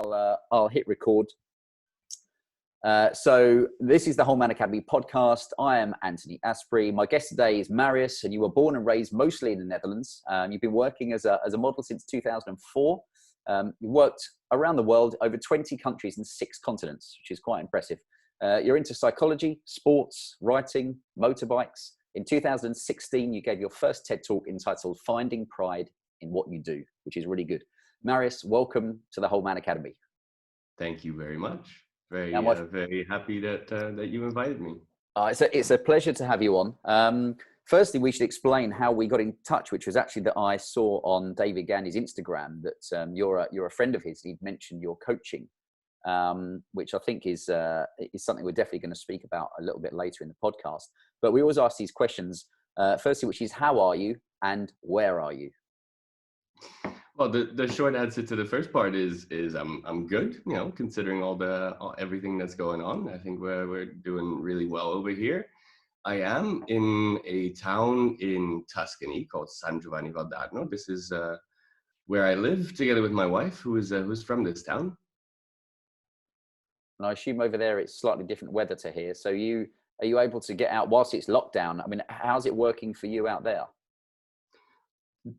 I'll hit record. So this is the Whole Man Academy podcast. I am Anthony Asprey. My guest today is Marius, and you were born and raised mostly in the Netherlands. You've been working as a model since 2004. You've worked around the world, over 20 countries and 6 continents, which is quite impressive. You're into psychology, sports, writing, motorbikes. In 2016, you gave your first TED Talk entitled Finding Pride in What You Do, which is really good. Marius, welcome to the Whole Man Academy. Thank you very much. Very happy that you invited me. It's a pleasure to have you on. Firstly, we should explain how we got in touch, which was actually that I saw on David Gandy's Instagram that you're a friend of his. He'd mentioned your coaching, which I think is something we're definitely going to speak about a little bit later in the podcast. But we always ask these questions. Firstly, which is how are you and where are you? Well, the short answer to the first part is I'm good. You know, considering everything that's going on, I think we're doing really well over here. I am in a town in Tuscany called San Giovanni Valdarno. This is where I live together with my wife, who's from this town. And I assume over there it's slightly different weather to here. So are you able to get out whilst it's lockdown? I mean, how's it working for you out there?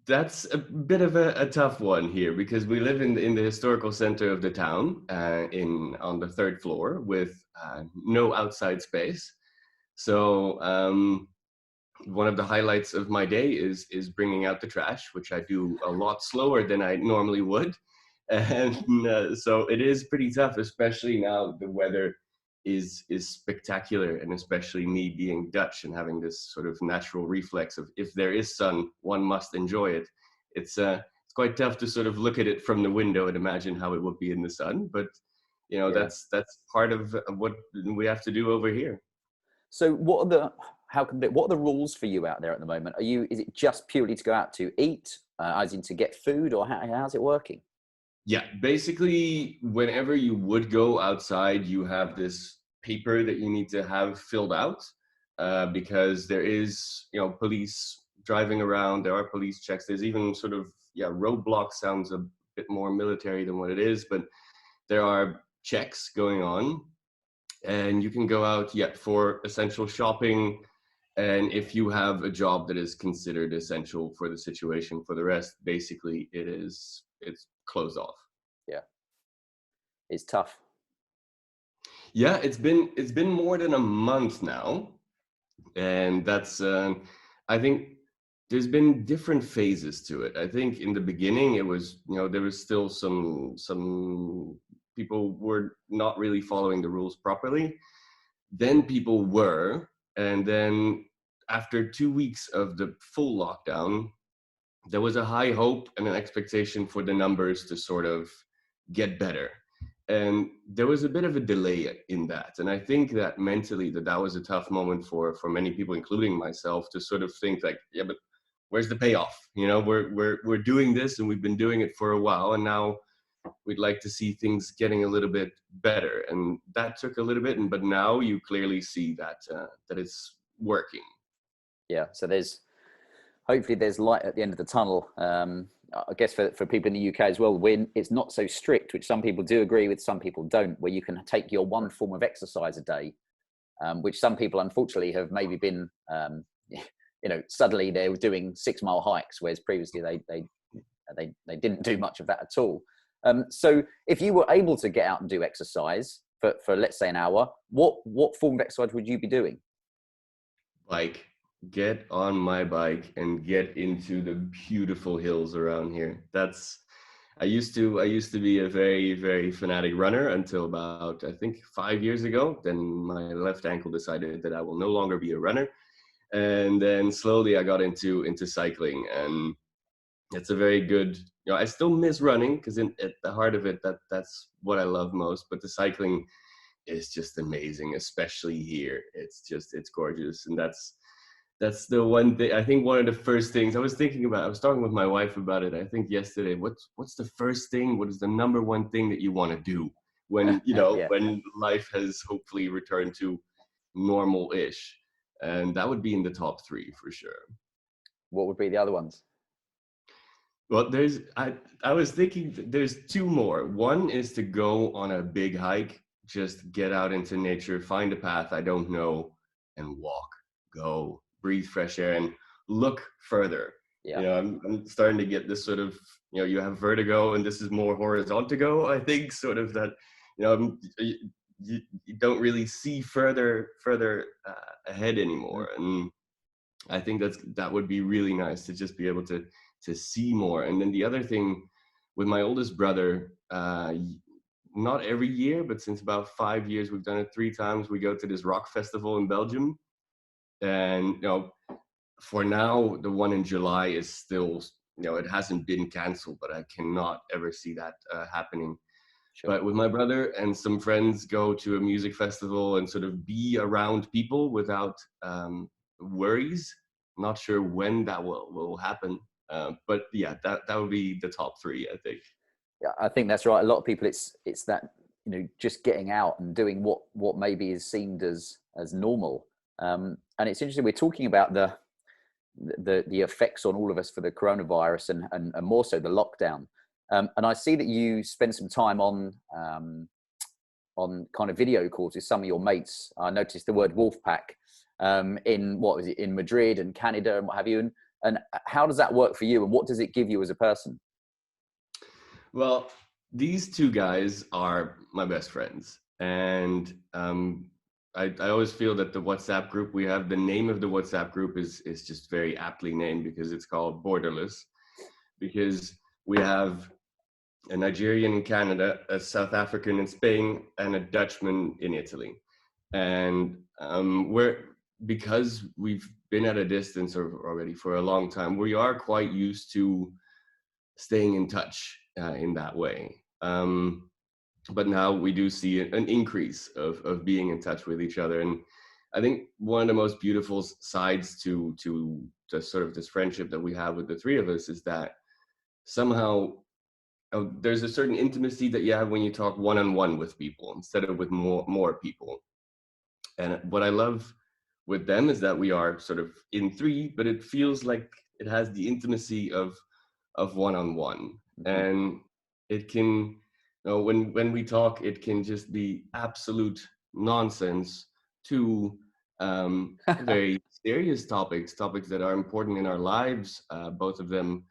That's a bit of a tough one here because we live in the historical center of the town, on the 3rd floor with no outside space. So one of the highlights of my day is bringing out the trash, which I do a lot slower than I normally would, and so it is pretty tough, especially now the weather is spectacular, and especially me being Dutch and having this sort of natural reflex of if there is sun, one must enjoy it. It's quite tough to sort of look at it from the window and imagine how it would be in the sun, but you know, yeah. That's part of what we have to do over here. So what are the rules for you out there at the moment? Is it just purely to go out to eat, as in to get food, or how's it working? Yeah, basically, whenever you would go outside, you have this paper that you need to have filled out because there is, police driving around. There are police checks. There's even sort of, roadblock sounds a bit more military than what it is, but there are checks going on, and you can go out for essential shopping. And if you have a job that is considered essential for the situation, for the rest, basically it's closed off. Yeah, it's tough. Yeah, it's been more than a month now, and that's I think there's been different phases to it. I think in the beginning it was, there was still some people were not really following the rules properly. Then people were, and then after 2 weeks of the full lockdown, there was a high hope and an expectation for the numbers to sort of get better. And there was a bit of a delay in that. And I think that mentally that was a tough moment for many people, including myself, to sort of think like, yeah, but where's the payoff? We're doing this and we've been doing it for a while, and now we'd like to see things getting a little bit better. And that took a little bit, but now you clearly see that it's working. Yeah, so hopefully there's light at the end of the tunnel. I guess for people in the UK as well, when it's not so strict, which some people do agree with, some people don't, where you can take your one form of exercise a day, which some people unfortunately have maybe been, suddenly they were doing 6-mile hikes, whereas previously they didn't do much of that at all. So if you were able to get out and do exercise for let's say an hour, what form of exercise would you be doing? Like, get on my bike and get into the beautiful hills around here. I used to be a very, very fanatic runner until about, I think, 5 years ago. Then my left ankle decided that I will no longer be a runner. And then slowly I got into cycling, and it's a very good, I still miss running because at the heart of it, that's what I love most. But the cycling is just amazing, especially here. It's gorgeous. And that's the one thing. I think one of the first things I was thinking about, I was talking with my wife about it, I think yesterday, what's the first thing, what is the number one thing that you want to do when, Yeah. when life has hopefully returned to normal-ish? And that would be in the top 3 for sure. What would be the other ones? Well, I was thinking there's two more. One is to go on a big hike, just get out into nature, find a path I don't know, and walk, go, breathe fresh air, and look further. Yeah, I'm starting to get this sort of, you have vertigo, and this is more horizontal, I think, sort of that, you don't really see further ahead anymore. And I think that would be really nice to just be able to see more. And then the other thing with my oldest brother, not every year, but since about 5 years, we've done it 3 times. We go to this rock festival in Belgium, and for now, the one in July is still, it hasn't been canceled, but I cannot ever see that happening. sure. But with my brother and some friends, go to a music festival and sort of be around people without worries. Not sure when that will happen, but yeah, that would be the top three, I think. Yeah, I think that's right. A lot of people, it's that, just getting out and doing what maybe is seen as normal. And it's interesting. We're talking about the effects on all of us for the coronavirus and more so the lockdown. And I see that you spend some time on kind of video calls with some of your mates. I noticed the word Wolfpack in, what was it, in Madrid and Canada and what have you. And how does that work for you, and what does it give you as a person? Well, these two guys are my best friends, and I always feel that the WhatsApp group we have, the name of the WhatsApp group is just very aptly named, because it's called Borderless, because we have a Nigerian in Canada, a South African in Spain, and a Dutchman in Italy. And because we've been at a distance already for a long time, we are quite used to staying in touch in that way. But now we do see an increase of being in touch with each other. And I think one of the most beautiful sides to the sort of this friendship that we have with the three of us is that somehow there's a certain intimacy that you have when you talk one-on-one with people instead of with more people. And what I love with them is that we are sort of in three, but it feels like it has the intimacy of one-on-one. Mm-hmm. And it can, when we talk, it can just be absolute nonsense to very serious topics that are important in our lives. Both of them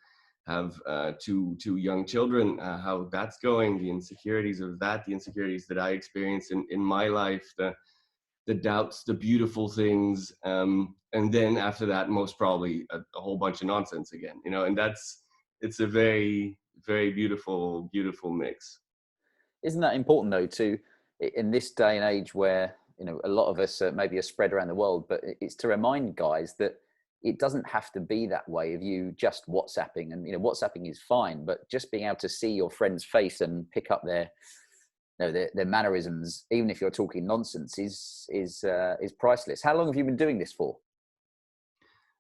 have two young children, how that's going, the insecurities of that, the insecurities that I experience in my life, the doubts, the beautiful things, and then after that, most probably a whole bunch of nonsense again, and it's a very, very beautiful mix. Isn't that important though, to, in this day and age where, a lot of us maybe are spread around the world, but it's to remind guys that it doesn't have to be that way of you just WhatsApping. And, WhatsApping is fine, but just being able to see your friend's face and pick up their mannerisms, even if you're talking nonsense, is priceless. How long have you been doing this for?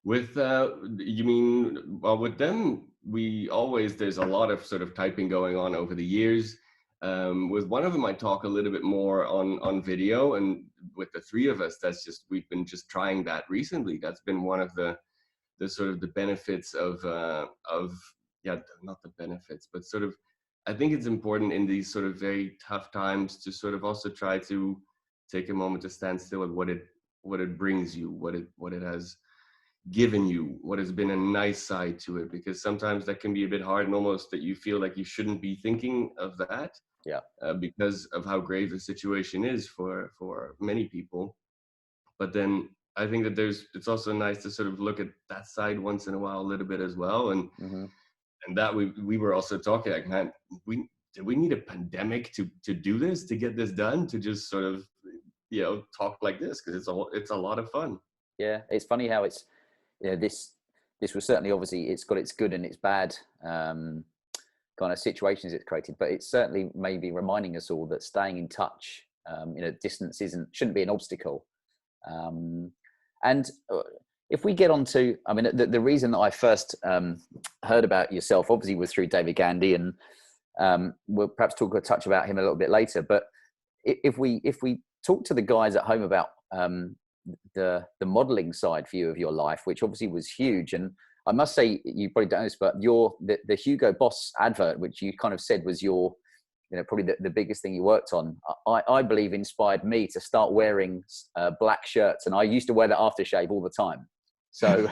With you mean, well, with them, there's a lot of sort of typing going on over the years. With one of them, I talk a little bit more on video, and with the three of us, we've been just trying that recently. That's been one of the sort of the benefits of not the benefits, but sort of, I think it's important in these sort of very tough times to sort of also try to take a moment to stand still at what it brings you, what it has given you, what has been a nice side to it, because sometimes that can be a bit hard, and almost that you feel like you shouldn't be thinking of that, because of how grave the situation is for many people. But then I think that it's also nice to sort of look at that side once in a while a little bit as well. And and that we were also talking like, man, do we need a pandemic to do this, to get this done, to just sort of talk like this, because it's a lot of fun. Yeah, it's funny how it's this was certainly, obviously it's got its good and its bad kind of situations it's created, but it's certainly maybe reminding us all that staying in touch, distance shouldn't be an obstacle. And if we get on to, I mean, the reason that I first heard about yourself obviously was through David Gandy, and we'll perhaps talk a touch about him a little bit later. But if we talk to the guys at home about the modeling side for you of your life, which obviously was huge, and I must say, you probably don't know this, but the Hugo Boss advert, which you kind of said was your, probably the biggest thing you worked on, I believe inspired me to start wearing black shirts, and I used to wear that aftershave all the time. So,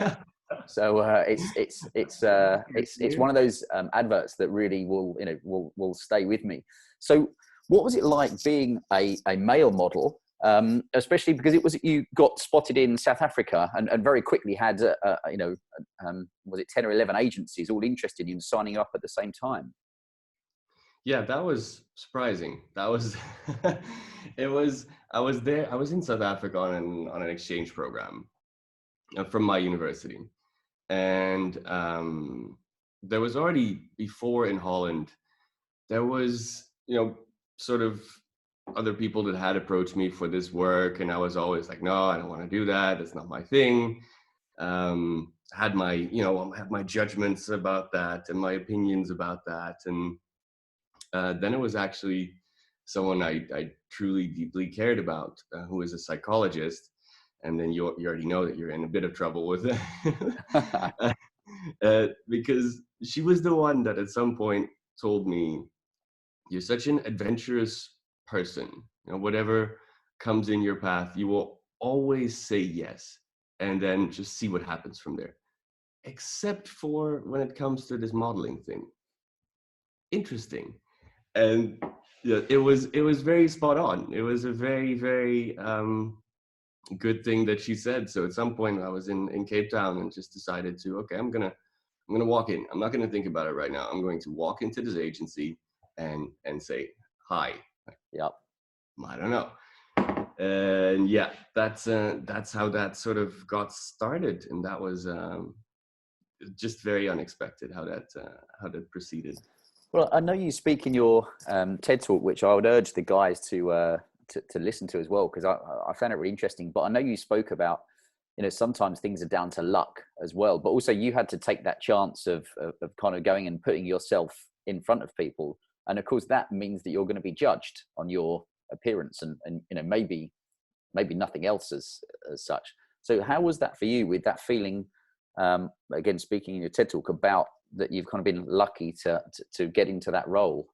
it's one of those adverts that really will stay with me. So, what was it like being a male model? Especially because you got spotted in South Africa and very quickly had, was it 10 or 11 agencies all interested in signing up at the same time? Yeah, that was surprising. That was, I was in South Africa on an exchange program from my university. And there was already before in Holland, there was, sort of other people that had approached me for this work, and I was always like, no, I don't want to do that. That's not my thing. Had my judgments about that and my opinions about that. And then it was actually someone I truly deeply cared about, who is a psychologist. And then you already know that you're in a bit of trouble with it. Because she was the one that at some point told me, you're such an adventurous person. Whatever comes in your path, you will always say yes, and then just see what happens from there. Except for when it comes to this modeling thing. Interesting. And it was very spot on. It was a very, very good thing that she said. So at some point I was in Cape Town and just decided to, okay, I'm gonna walk in. I'm not gonna think about it right now. I'm going to walk into this agency and say hi. Yep. I don't know. And yeah, that's how that sort of got started, and that was just very unexpected how that proceeded. Well, I know you speak in your TED talk, which I would urge the guys to listen to as well, because I found it really interesting. But I know you spoke about, sometimes things are down to luck as well, but also you had to take that chance of kind of going and putting yourself in front of people. And of course, that means that you're going to be judged on your appearance and maybe nothing else as such. So how was that for you, with that feeling, again, speaking in your TED talk about that you've kind of been lucky to get into that role?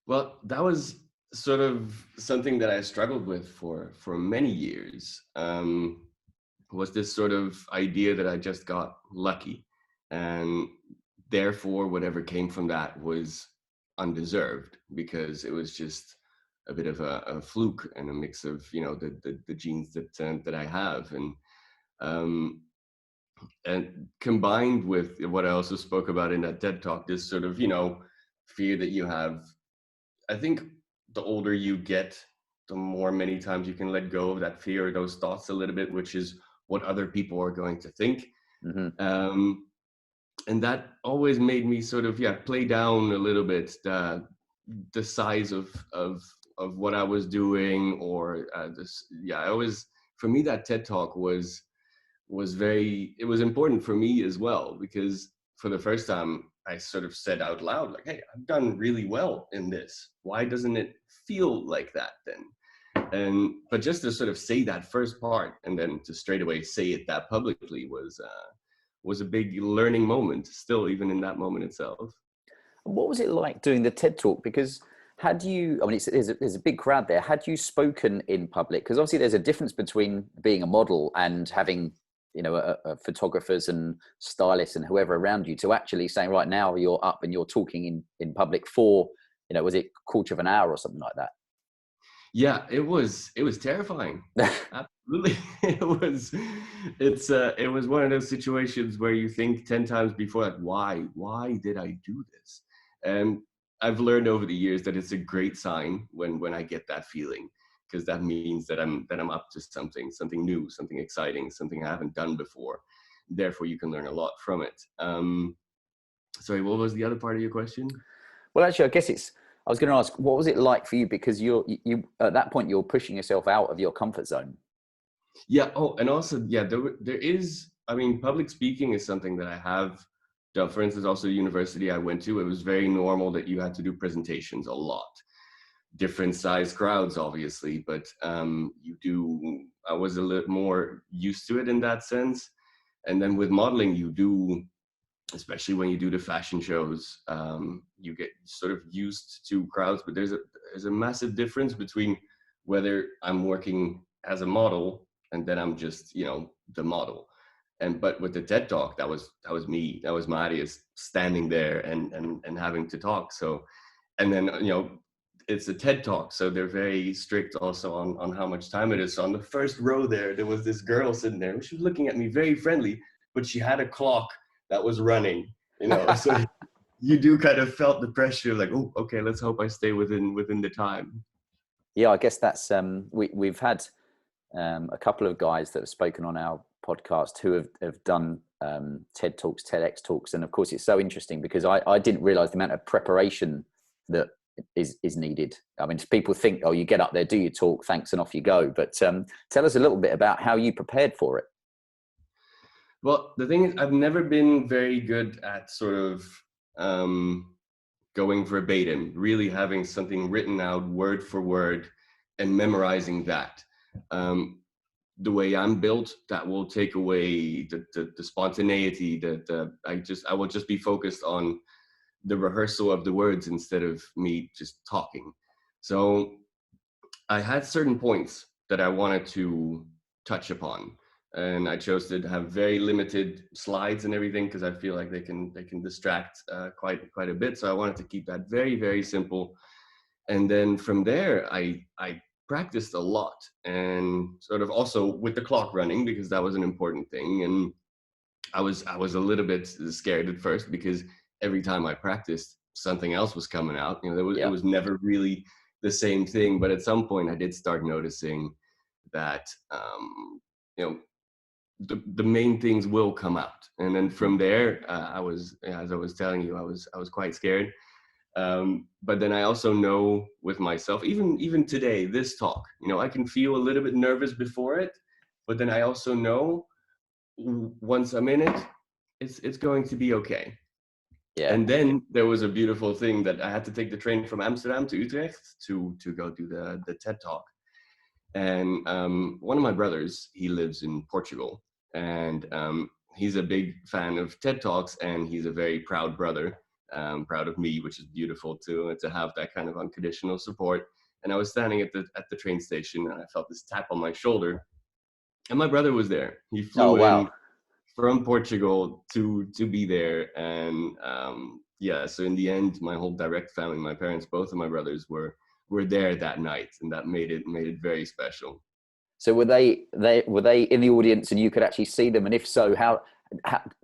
Well, that was sort of something that I struggled with for many years. Was this sort of idea that I just got lucky, and therefore whatever came from that was undeserved, because it was just a bit of a fluke and a mix of the genes that I have, and combined with what I also spoke about in that TED talk, this sort of fear that you have. I think the older you get, the more many times you can let go of that fear, those thoughts a little bit, which is what other people are going to think. Mm-hmm. And that always made me sort of play down a little bit the size of what I was doing, or for me that TED talk was important for me as well, because for the first time I sort of said out loud, like, hey, I've done really well in this. Why doesn't it feel like that then? But just to sort of say that first part and then to straight away say it that publicly was a big learning moment still, even in that moment itself. What was it like doing the TED talk? Because there's a big crowd there. Had you spoken in public? Because obviously there's a difference between being a model and having photographers and stylists and whoever around you, to actually saying, right now you're up and you're talking in public for, was it a quarter of an hour or something like that? Yeah, it was terrifying. Absolutely. It was one of those situations where you think 10 times before, like, why did I do this? And I've learned over the years that it's a great sign when I get that feeling, because that means that I'm up to something new, something exciting, something I haven't done before. Therefore, you can learn a lot from it. Sorry, what was the other part of your question? Well, actually, I was going to ask, what was it like for you? Because you at that point, you're pushing yourself out of your comfort zone. Yeah. Oh, and also, there is, public speaking is something that I have done. For instance, also the university I went to, it was very normal that you had to do presentations a lot. Different size crowds, obviously, but I was a little more used to it in that sense. And then with modeling, you do, especially when you do the fashion shows, you get sort of used to crowds, but there's a massive difference between whether I'm working as a model and then I'm just, you know, the model. But with the TED Talk, that was me, that was Marius standing there and having to talk. So, and then, you know, it's a TED Talk, so they're very strict also on how much time it is. So on the first row there was this girl sitting there. She was looking at me very friendly, but she had a clock that was running, you know. So you do kind of felt the pressure, like, oh, okay, let's hope I stay within the time. Yeah, I guess that's we've had a couple of guys that have spoken on our podcast who have done TED Talks, TEDx Talks, and of course it's so interesting because I didn't realize the amount of preparation that is needed. I mean, people think, oh, you get up there, do your talk, thanks, and off you go. But tell us a little bit about how you prepared for it. Well, the thing is, I've never been very good at sort of going verbatim, really having something written out word for word and memorizing that. The way I'm built, that will take away the spontaneity. I will just be focused on the rehearsal of the words instead of me just talking. So I had certain points that I wanted to touch upon, and I chose to have very limited slides and everything because I feel like they can distract quite a bit. So I wanted to keep that very, very simple. And then from there, I practiced a lot, and sort of also with the clock running, because that was an important thing. And I was a little bit scared at first because every time I practiced, something else was coming out. You know, it was never really the same thing. But at some point, I did start noticing that you know, the main things will come out. And then from there, I was, as I was telling you, I was quite scared. But then I also know with myself, even today, this talk, you know, I can feel a little bit nervous before it, but then I also know once I'm in it, it's going to be okay. Yeah. And then there was a beautiful thing that I had to take the train from Amsterdam to Utrecht to go do the TED Talk. And one of my brothers, he lives in Portugal, and he's a big fan of TED Talks, and he's a very proud brother, proud of me, which is beautiful to have that kind of unconditional support. And I was standing at the train station, and I felt this tap on my shoulder, and my brother was there. He flew in from Portugal to be there. And yeah, so in the end, my whole direct family, my parents, both of my brothers were there that night, and that made it very special. So were they in the audience and you could actually see them? And if so, how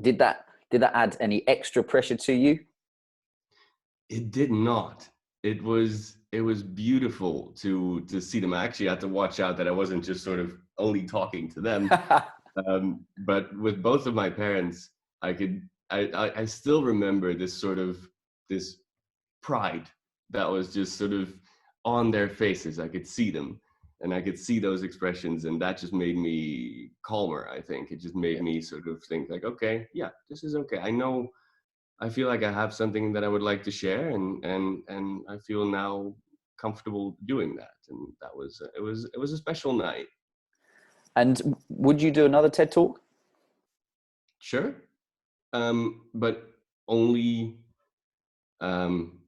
did that add any extra pressure to you? It did not. It was beautiful to see them. I actually had to watch out that I wasn't just sort of only talking to them. But with both of my parents, I still remember this pride that was just sort of on their faces. I could see them, and I could see those expressions, and that just made me calmer. I think it just made me sort of think like, okay, yeah, this is okay. I feel like I have something that I would like to share, and I feel now comfortable doing that. And that was it was a special night. And would you do another TED Talk? Sure. But only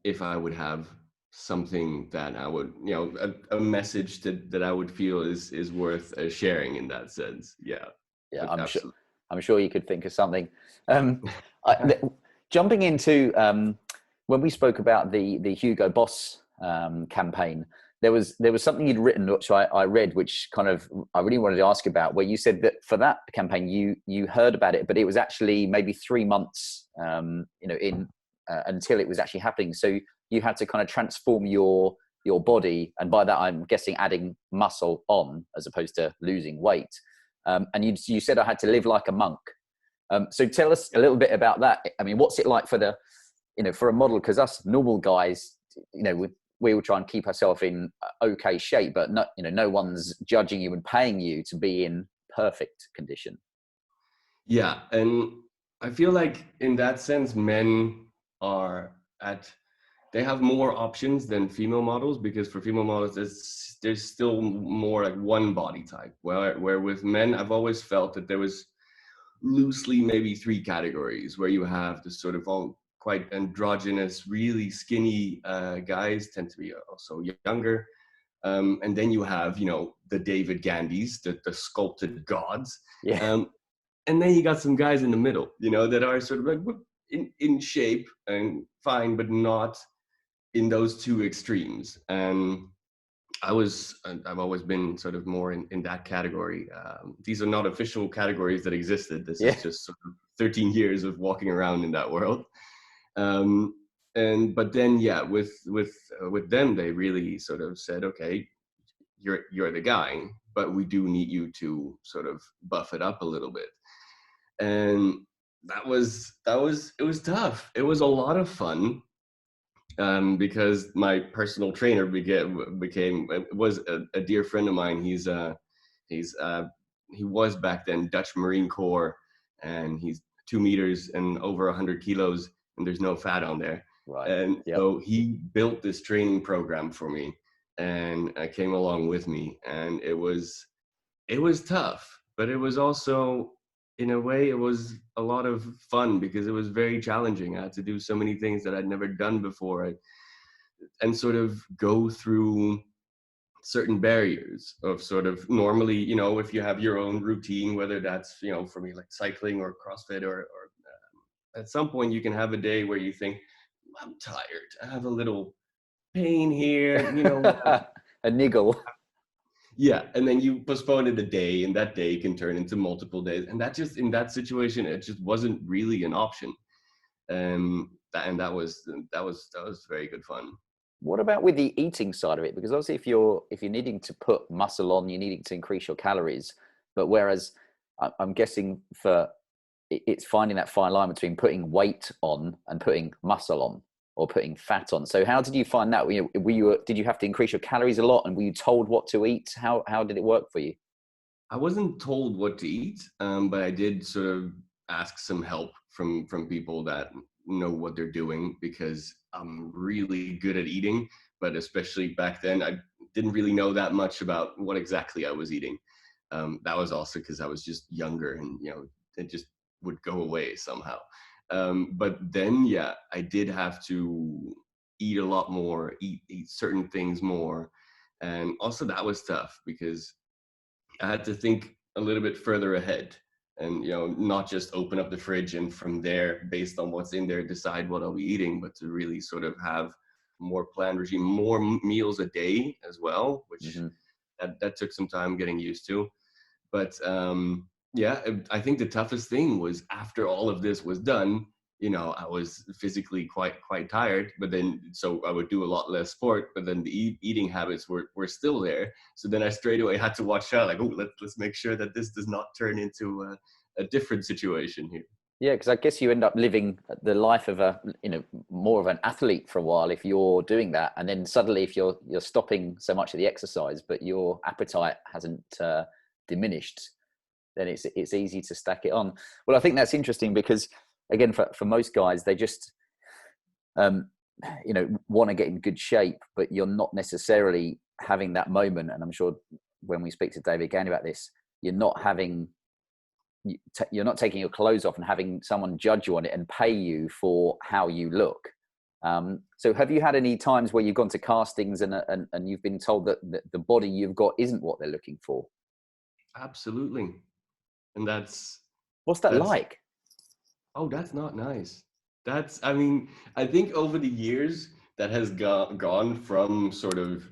if I would have something that I would, you know, a message that I would feel is worth sharing in that sense. Yeah. Yeah, Absolutely. I'm sure you could think of something. Jumping into when we spoke about the Hugo Boss campaign, there was something you'd written which I read, which kind of I really wanted to ask about, where you said that for that campaign you heard about it, but it was actually maybe 3 months until it was actually happening. So you had to kind of transform your body, and by that I'm guessing adding muscle on as opposed to losing weight. And you said I had to live like a monk. So tell us a little bit about that. I mean, what's it like for for a model? Because us normal guys, we will try and keep ourselves in okay shape, but no one's judging you and paying you to be in perfect condition. Yeah, and I feel like in that sense, men they have more options than female models, because for female models, there's still more like one body type. Where with men, I've always felt that there was loosely maybe three categories, where you have the sort of all quite androgynous, really skinny guys, tend to be also younger. And then you have, you know, the David Gandhis, the sculpted gods. Yeah. And then you got some guys in the middle, you know, that are sort of like in shape and fine, but not in those two extremes. And I've always been sort of more in that category. These are not official categories that existed. This Yeah. is just sort of 13 years of walking around in that world. But then, yeah, with them, they really sort of said, okay, you're the guy, but we do need you to sort of buff it up a little bit. And it was tough. It was a lot of fun. Because my personal trainer was a dear friend of mine. He was back then Dutch Marine Corps, and he's 2 meters and over 100 kilos, and there's no fat on there. Right. And Yep. so he built this training program for me, and I came along with me, and it was tough, but it was also, in a way, it was a lot of fun because it was very challenging. I had to do so many things that I'd never done before, and sort of go through certain barriers of sort of normally, you know, if you have your own routine, whether that's, you know, for me, like cycling or CrossFit, or at some point you can have a day where you think, I'm tired, I have a little pain here, you know. A niggle. Yeah, and then you postpone it a day, and that day can turn into multiple days, and that just, in that situation, it just wasn't really an option. That was very good fun. What about with the eating side of it? Because obviously, if you're needing to put muscle on, you're needing to increase your calories. But whereas I'm guessing it's finding that fine line between putting weight on and putting muscle on, or putting fat on. So how did you find that? Did you have to increase your calories a lot, and were you told what to eat? How did it work for you? I wasn't told what to eat, but I did sort of ask some help from people that know what they're doing, because I'm really good at eating, but especially back then, I didn't really know that much about what exactly I was eating. That was also because I was just younger, and, you know, it just would go away somehow. But then, yeah, I did have to eat a lot more, eat certain things more, and also that was tough because I had to think a little bit further ahead, and, you know, not just open up the fridge and from there, based on what's in there, decide what I'll be eating, but to really sort of have more planned regime, more meals a day as well, which Mm-hmm. that took some time getting used to. But yeah, I think the toughest thing was, after all of this was done, you know, I was physically quite tired, but then, so I would do a lot less sport, but then the eating habits were still there. So then I straight away had to watch out, like, oh, let's make sure that this does not turn into a different situation here. Yeah, because I guess you end up living the life of more of an athlete for a while if you're doing that, and then suddenly if you're stopping so much of the exercise, but your appetite hasn't diminished, then it's easy to stack it on. Well, I think that's interesting because, again, for most guys, they just want to get in good shape, but you're not necessarily having that moment. And I'm sure when we speak to David Gandy about this, you're not taking your clothes off and having someone judge you on it and pay you for how you look. So have you had any times where you've gone to castings and you've been told that the body you've got isn't what they're looking for? Absolutely. And what's that like? Oh, that's not nice. I mean, I think over the years that has gone from sort of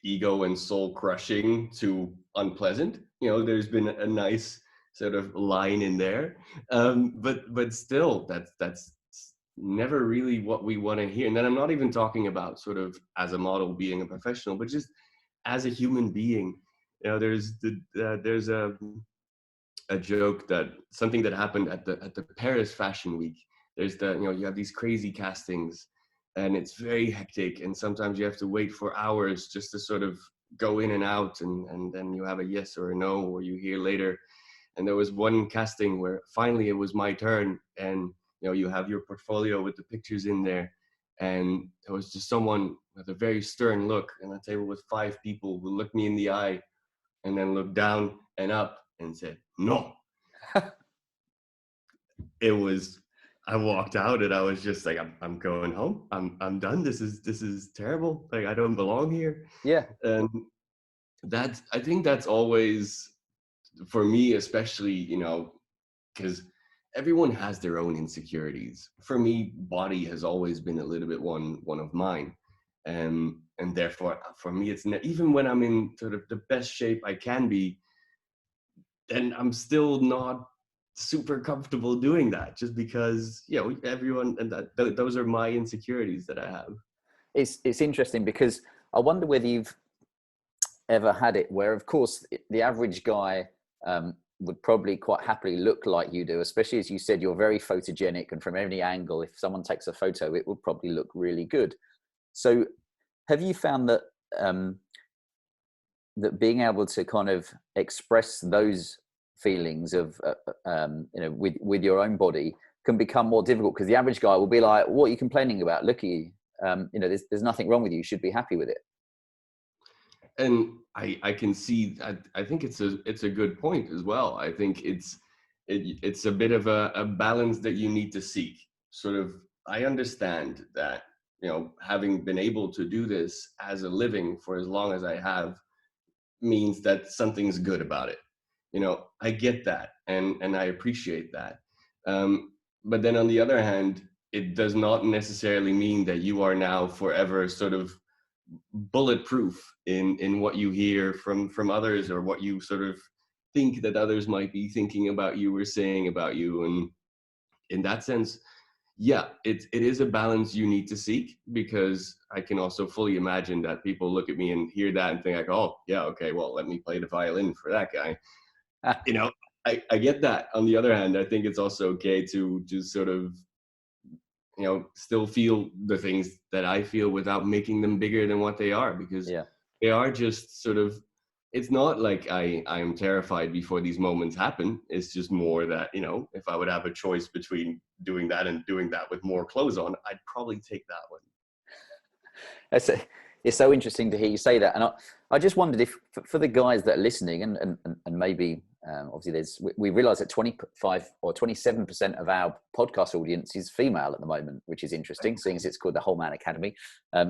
ego and soul crushing to unpleasant. You know, there's been a nice sort of line in there. But still, that's never really what we want to hear. And then I'm not even talking about sort of as a model being a professional, but just as a human being. You know, there's a joke, that something that happened at the Paris Fashion Week. There's you have these crazy castings, and it's very hectic, and sometimes you have to wait for hours just to sort of go in and out, and then you have a yes or a no, or you hear later. And there was one casting where finally it was my turn, and you have your portfolio with the pictures in there, and there was just someone with a very stern look on a table with 5 people who looked me in the eye and then looked down and up and said, "No." it was, I walked out and I was just like, I'm going home. I'm done. This is terrible. Like, I don't belong here. Yeah. And I think that's always, for me especially, you know, because everyone has their own insecurities. For me, body has always been a little bit one of mine. And therefore for me, it's even when I'm in sort of the best shape I can be, then I'm still not super comfortable doing that, just because, you know, everyone, and those are my insecurities that I have. It's interesting because I wonder whether you've ever had it where, of course, the average guy would probably quite happily look like you do, especially as you said, you're very photogenic, and from any angle, if someone takes a photo, it would probably look really good. So have you found that that being able to kind of express those feelings of you know, with your own body can become more difficult? Because the average guy will be like, what are you complaining about? Look at you. You know, there's nothing wrong with you. You should be happy with it. And I can see, I think it's a good point as well. I think it's a bit of a balance that you need to seek. Sort of, I understand that, you know, having been able to do this as a living for as long as I have means that something's good about it. You know, I get that, and I appreciate that. But then on the other hand, it does not necessarily mean that you are now forever sort of bulletproof in what you hear from others, or what you sort of think that others might be thinking about you or saying about you. And in that sense, yeah, it is a balance you need to seek, because I can also fully imagine that people look at me and hear that and think like, oh yeah, okay, well, let me play the violin for that guy. You know, I get that. On the other hand, I think it's also okay to sort of, you know, still feel the things that I feel without making them bigger than what they are, because Yeah. they are just sort of, it's not like I'm terrified before these moments happen. It's just more that, you know, if I would have a choice between doing that and doing that with more clothes on, I'd probably take that one. It's so interesting to hear you say that. And I just wondered if for the guys that are listening, and maybe obviously we realize that 25 or 27% of our podcast audience is female at the moment, which is interesting, seeing as it's called the Whole Man Academy.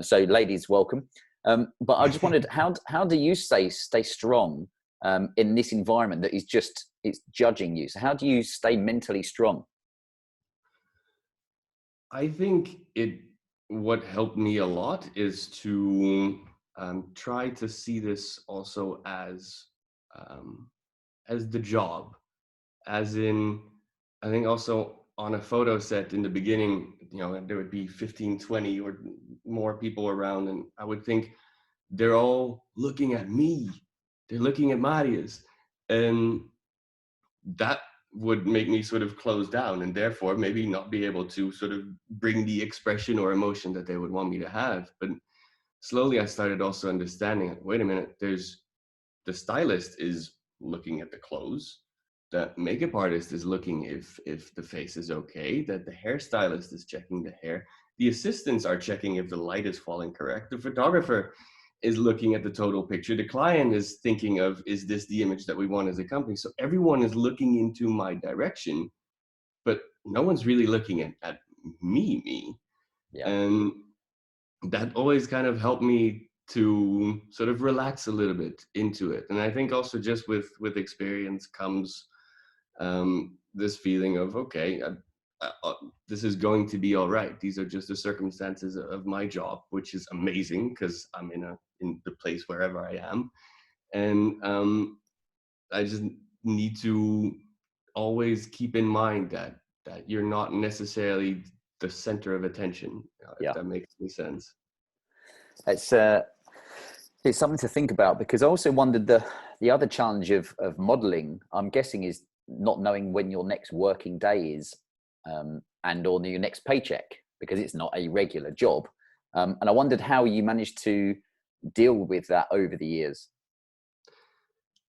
So ladies, welcome. But I just wondered, how do you stay strong in this environment that is just, it's judging you? So how do you stay mentally strong? I think what helped me a lot is to try to see this also as the job, as in, I think also on a photo set in the beginning, you know, there would be 15, 20 or more people around, and I would think they're all looking at me, they're looking at Marius, and that would make me sort of close down, and therefore maybe not be able to sort of bring the expression or emotion that they would want me to have. But slowly I started also understanding, wait a minute, there's the stylist is looking at the clothes, the makeup artist is looking if the face is okay, that the hairstylist is checking the hair, the assistants are checking if the light is falling correct, the photographer is looking at the total picture, the client is thinking of, is this the image that we want as a company? So everyone is looking into my direction, but no one's really looking at me. Yeah. And that always kind of helped me to sort of relax a little bit into it. And I think also just with experience comes this feeling of, okay, this is going to be all right. These are just the circumstances of my job, which is amazing because I'm in the place wherever I am. And I just need to always keep in mind that you're not necessarily the center of attention, if Yeah. that makes any sense. It's something to think about, because I also wondered the other challenge of modeling, I'm guessing, is not knowing when your next working day is, and or your next paycheck, because it's not a regular job. And I wondered how you managed to deal with that over the years.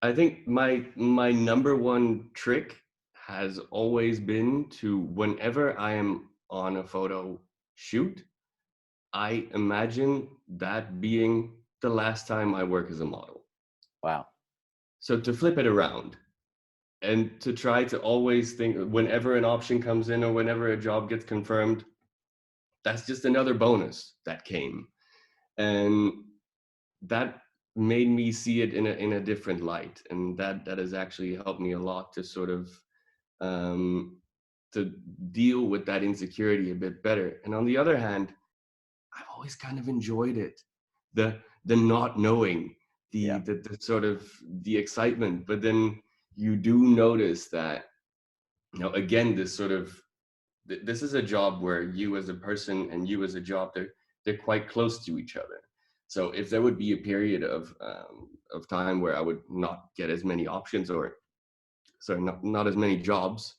I think my number one trick has always been to, whenever I am on a photo shoot, I imagine that being the last time I work as a model. Wow. So to flip it around, and to try to always think whenever an option comes in or whenever a job gets confirmed, that's just another bonus that came. And that made me see it in a different light. And that has actually helped me a lot to sort of to deal with that insecurity a bit better. And on the other hand, I've always kind of enjoyed it. The not knowing, the sort of the excitement. But then you do notice that, again, this sort of this is a job where you as a person and you as a job, they're quite close to each other. So if there would be a period of time where I would not get as many options, or sorry, not as many jobs,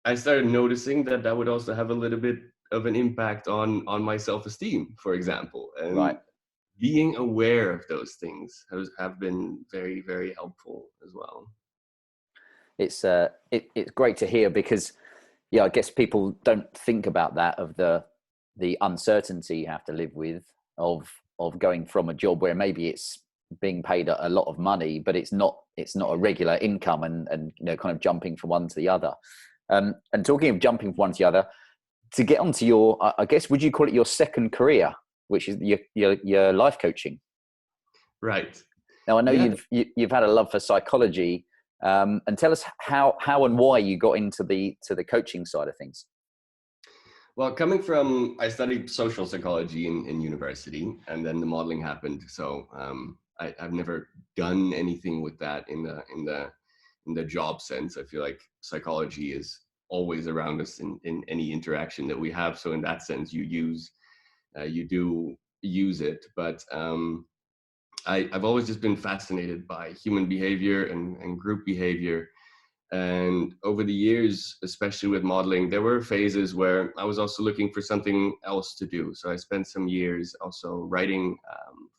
I started noticing that that would also have a little bit of an impact on my self-esteem, for example. And Right. being aware of those things have been very, very helpful as well. It's great to hear, because yeah, I guess people don't think about that, of the uncertainty you have to live with of going from a job where maybe it's being paid a lot of money, but it's not a regular income, and kind of jumping from one to the other. And talking of jumping from one to the other, to get onto your, I guess, would you call it your second career, which is your life coaching? Right. Now I know Yeah. you've had a love for psychology, and tell us how and why you got into the coaching side of things. Well, coming from, I studied social psychology in university, and then the modeling happened. So I've never done anything with that in the job sense. I feel like psychology is always around us in any interaction that we have. So in that sense, you do use it. But I've always just been fascinated by human behavior and group behavior. And over the years, especially with modeling, there were phases where I was also looking for something else to do. So I spent some years also writing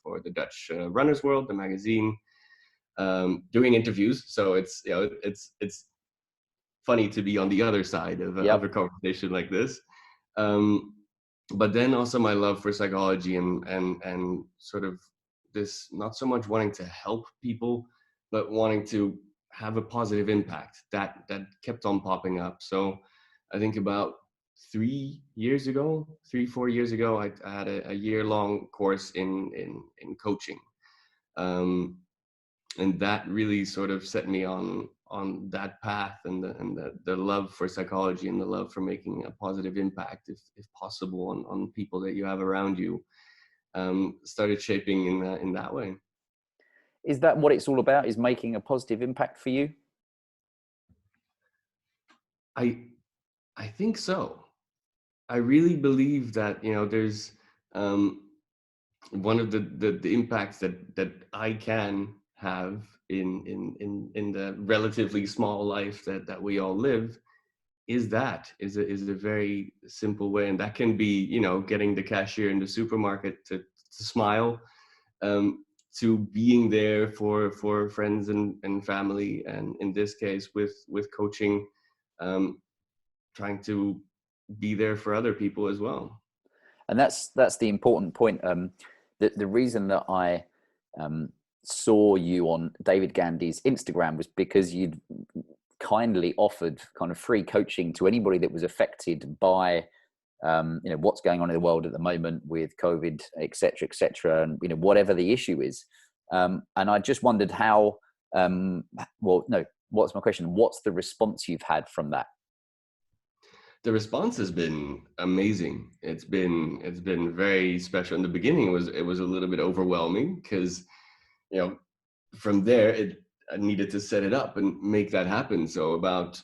for the Dutch Runner's World, the magazine, doing interviews. So it's it's funny to be on the other side of a conversation like this. But then also my love for psychology and sort of this, not so much wanting to help people, but wanting to have a positive impact, that kept on popping up. So I think about 4 years ago, I had a year-long course in coaching. And that really sort of set me on that path, and the love for psychology and the love for making a positive impact, if possible, on people that you have around you, started shaping in that way. Is that what it's all about, is making a positive impact for you? I think so. I really believe that, there's one of the impacts that I can have in the relatively small life that we all live, is a very simple way. And that can be, getting the cashier in the supermarket to smile, to being there for friends and family, and in this case with coaching, trying to be there for other people as well. And that's the important point. The reason that I saw you on David Gandy's Instagram was because you'd kindly offered kind of free coaching to anybody that was affected by what's going on in the world at the moment with COVID, etc., and whatever the issue is. And I just wondered how. What's my question? What's the response you've had from that? The response has been amazing. It's been very special. In the beginning, it was a little bit overwhelming, because from there I needed to set it up and make that happen. So about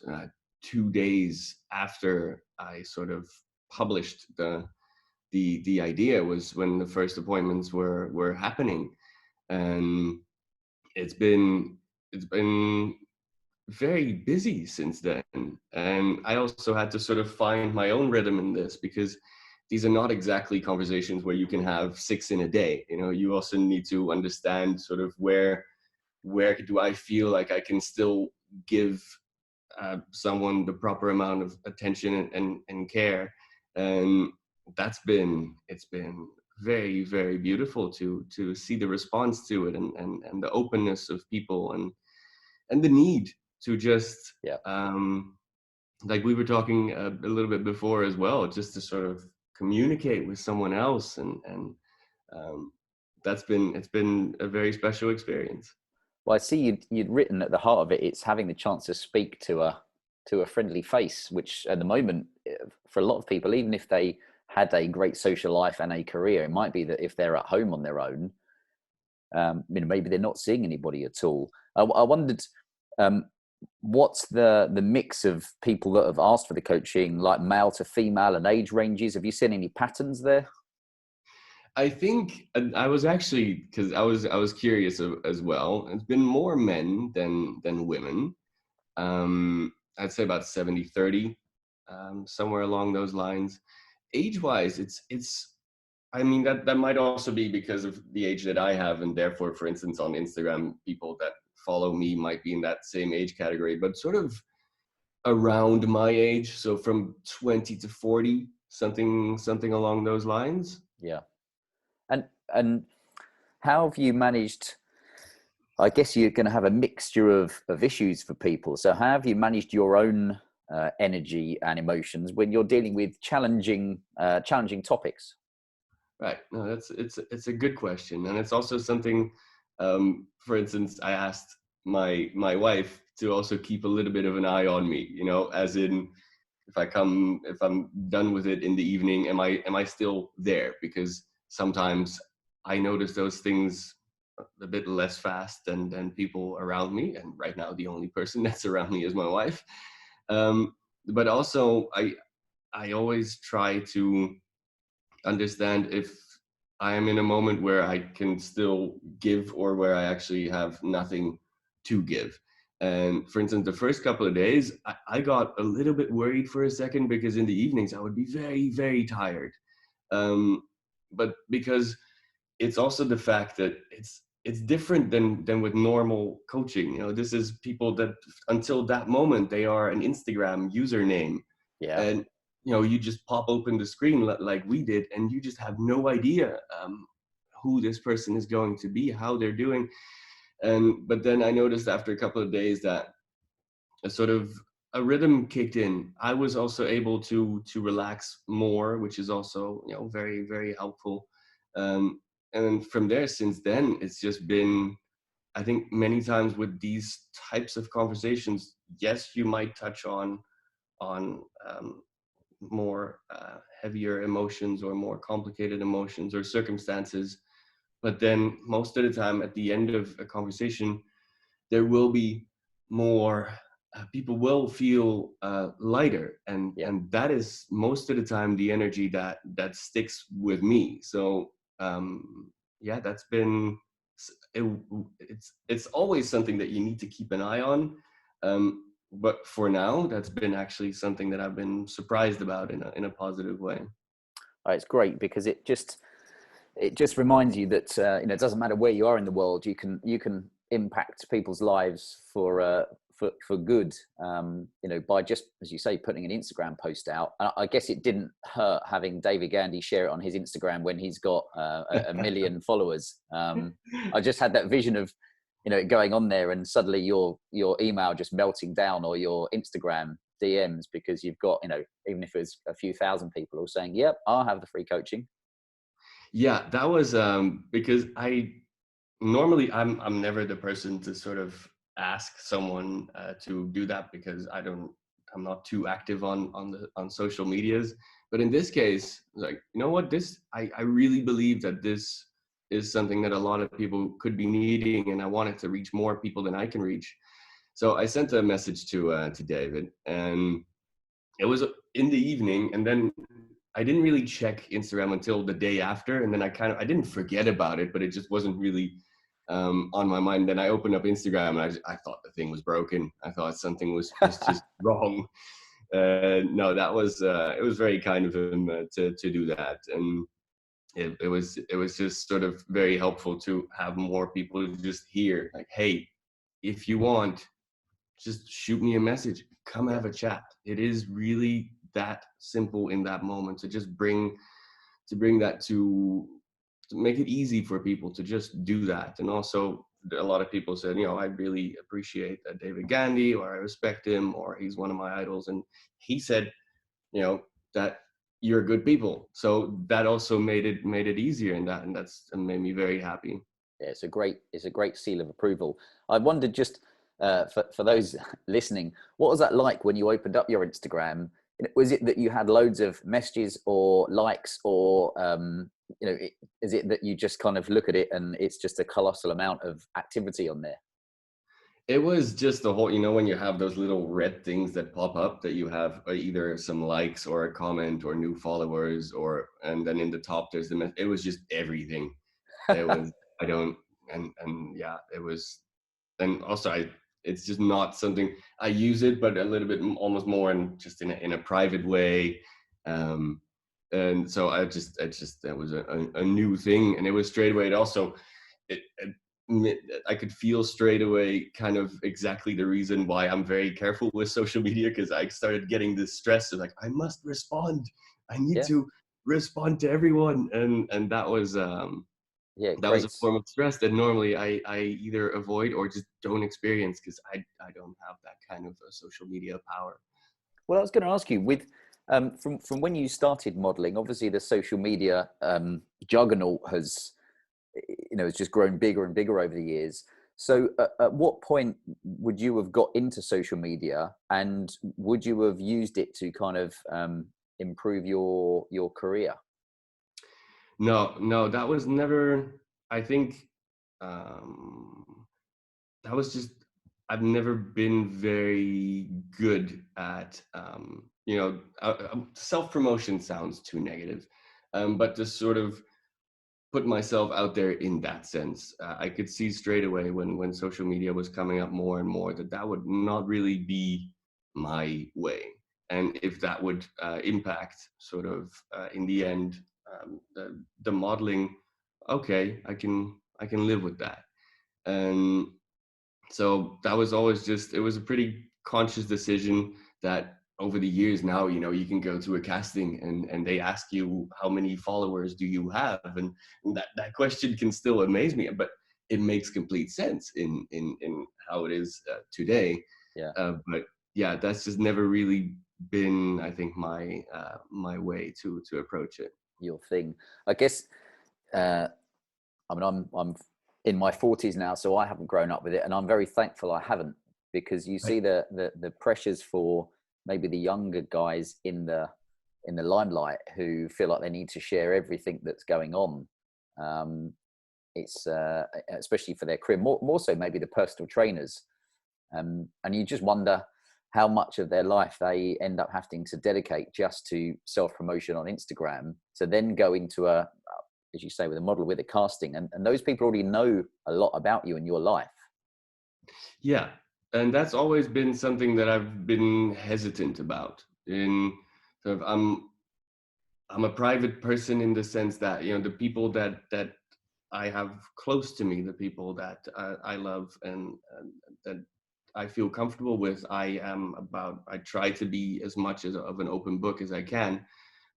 2 days after I sort of published the idea was when the first appointments were happening. And it's been very busy since then. And I also had to sort of find my own rhythm in this, because these are not exactly conversations where you can have 6 in a day. You also need to understand sort of where do I feel like I can still give someone the proper amount of attention and care. And it's been very, very beautiful to see the response to it, and the openness of people, and the need to just Yeah. like we were talking a little bit before as well, just to sort of communicate with someone else, and it's been a very special experience. Well, I see you'd written at the heart of it, it's having the chance to speak to a friendly face, which at the moment, for a lot of people, even if they had a great social life and a career, it might be that if they're at home on their own, maybe they're not seeing anybody at all. I wondered, what's the mix of people that have asked for the coaching, like male to female and age ranges? Have you seen any patterns there? I think I was actually, because I was curious as well. It's been more men than women. I'd say about 70-30, somewhere along those lines. Age-wise, it's. I mean, that might also be because of the age that I have, and therefore, for instance, on Instagram, people that follow me might be in that same age category, but sort of around my age, so from 20 to 40, something along those lines. Yeah. And how have you managed? I guess you're going to have a mixture of issues for people. So how have you managed your own energy and emotions when you're dealing with challenging topics? Right. No, it's a good question, and it's also something. For instance, I asked my wife to also keep a little bit of an eye on me. You know, as in, if I'm done with it in the evening, am I still there? Because sometimes I notice those things a bit less fast than people around me, and right now the only person that's around me is my wife. But also, I always try to understand if I am in a moment where I can still give, or where I actually have nothing to give. And for instance, the first couple of days, I got a little bit worried for a second, because in the evenings I would be very, very tired. But because it's also the fact that it's different than with normal coaching. You know, this is people that until that moment they are an Instagram username, Yeah. and you just pop open the screen like we did, and you just have no idea who this person is going to be, how they're doing. But then I noticed after a couple of days that a sort of a rhythm kicked in. I was also able to relax more, which is also very, very helpful. And then from there, since then, it's just been, I think, many times with these types of conversations, yes, you might touch on more heavier emotions or more complicated emotions or circumstances. But then most of the time at the end of a conversation, there will be more, people will feel lighter. Yeah. And that is most of the time the energy that sticks with me. So yeah, that's been, it, it's always something that you need to keep an eye on. But for now, that's been actually something that I've been surprised about in a positive way. It's great because it just reminds you that it doesn't matter where you are in the world, you can impact people's lives for good. By just, as you say, putting an Instagram post out. I guess it didn't hurt having David Gandy share it on his Instagram when he's got a million followers. I just had that vision of going on there and suddenly your email just melting down, or your Instagram DMs, because you've got even if it's a few thousand people all saying, "Yep, I'll have the free coaching." Yeah, that was because I'm never the person to sort of ask someone to do that, because I'm not too active on social medias. But in this case, like, you know what, I really believe that this is something that a lot of people could be needing, and I wanted to reach more people than I can reach. So I sent a message to David, and it was in the evening, and then I didn't really check Instagram until the day after, and then I didn't forget about it, but it just wasn't really on my mind. Then I opened up Instagram, and I thought the thing was broken. I thought something was just wrong. No, that was it was very kind of him to do that, and it was just sort of very helpful to have more people just hear, like, hey, if you want, just shoot me a message, come have a chat. It is really that simple in that moment, to just bring that to to make it easy for people to just do that. And also a lot of people said, you know, I really appreciate David Gandhi, or I respect him, or he's one of my idols. And he said, you know, that you're good people. So that also made it easier in that, and that's made me very happy. Yeah, it's a great seal of approval. I wondered just for those listening, what was that like when you opened up your Instagram? Was it that you had loads of messages or likes, or is it that you just kind of look at it and it's just a colossal amount of activity on there? It was just the whole, you know, when you have those little red things that pop up that you have either some likes or a comment or new followers, or, and then in the top there's it was just everything. It was, I don't, and yeah, it was, and also it's just not something I use it, but a little bit almost more in a private way. And so that was a new thing, and it was straight away. It also, I could feel straight away kind of exactly the reason why I'm very careful with social media, because I started getting this stress of like, I must respond. I need to respond to everyone. And that was that was a form of stress that normally I either avoid or just don't experience, because I don't have that kind of social media power. Well, I was going to ask you, with from when you started modeling, obviously the social media juggernaut has, it's just grown bigger and bigger over the years. So at what point would you have got into social media, and would you have used it to kind of improve your career? No, that was never, I think, that was just, I've never been very good at, self-promotion sounds too negative, but to sort of put myself out there in that sense. I could see straight away when social media was coming up more and more that would not really be my way. And if that would impact sort of in the end the modeling, okay, I can live with that. And so that was always just, it was a pretty conscious decision that over the years now, you know, you can go to a casting and they ask you, how many followers do you have? And that question can still amaze me, but it makes complete sense in how it is today. Yeah. But yeah, that's just never really been, I think, my way to approach it. Your thing, I guess. I mean, I'm in my 40s now, so I haven't grown up with it, and I'm very thankful I haven't, because you see the pressures for maybe the younger guys in the limelight who feel like they need to share everything that's going on. It's especially for their career, more so maybe the personal trainers, and you just wonder how much of their life they end up having to dedicate just to self-promotion on Instagram, to then go into as you say, with a model, with a casting, and those people already know a lot about you and your life. Yeah, and that's always been something that I've been hesitant about. In sort of, I'm a private person in the sense that, you know, the people that I have close to me, the people that I love and that I feel comfortable with, I try to be as much of an open book as I can,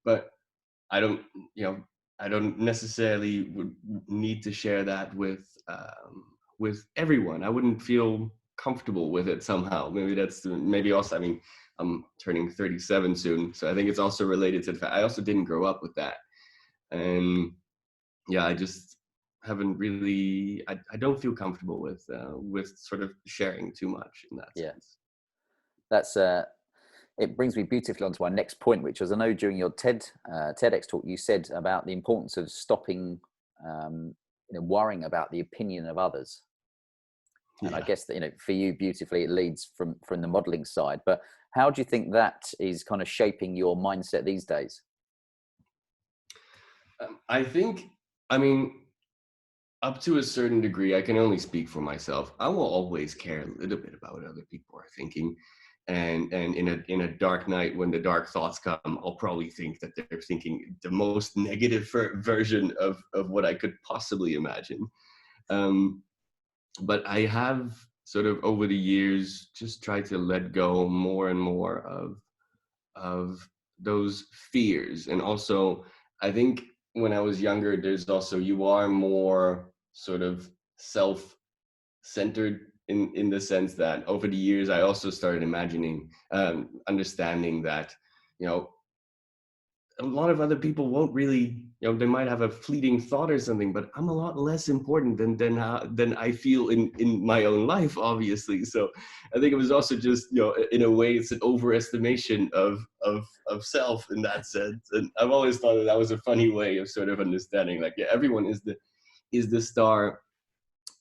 but I don't, I don't necessarily would need to share that with everyone. I wouldn't feel comfortable with it somehow. Maybe also, I mean, I'm turning 37 soon, so I think it's also related to the fact I also didn't grow up with that, and yeah, I just haven't really. I don't feel comfortable with sort of sharing too much in that sense. That's it brings me beautifully onto my next point, which was, I know during your TEDx talk, you said about the importance of stopping, worrying about the opinion of others. And I guess that, for you, beautifully, it leads from the modeling side. But how do you think that is kind of shaping your mindset these days? I think, I mean, up to a certain degree, I can only speak for myself. I will always care a little bit about what other people are thinking. And in a dark night, when the dark thoughts come, I'll probably think that they're thinking the most negative version of what I could possibly imagine. But I have sort of over the years just tried to let go more and more of those fears. And also, I think when I was younger, there's also, you are more sort of self-centered in the sense that over the years, I also started imagining, understanding that, you know, a lot of other people won't really, you know, they might have a fleeting thought or something, but I'm a lot less important than I feel in my own life, obviously. So I think it was also just, you know, in a way, it's an overestimation of self in that sense. And I've always thought that was a funny way of sort of understanding, like, yeah, everyone is the star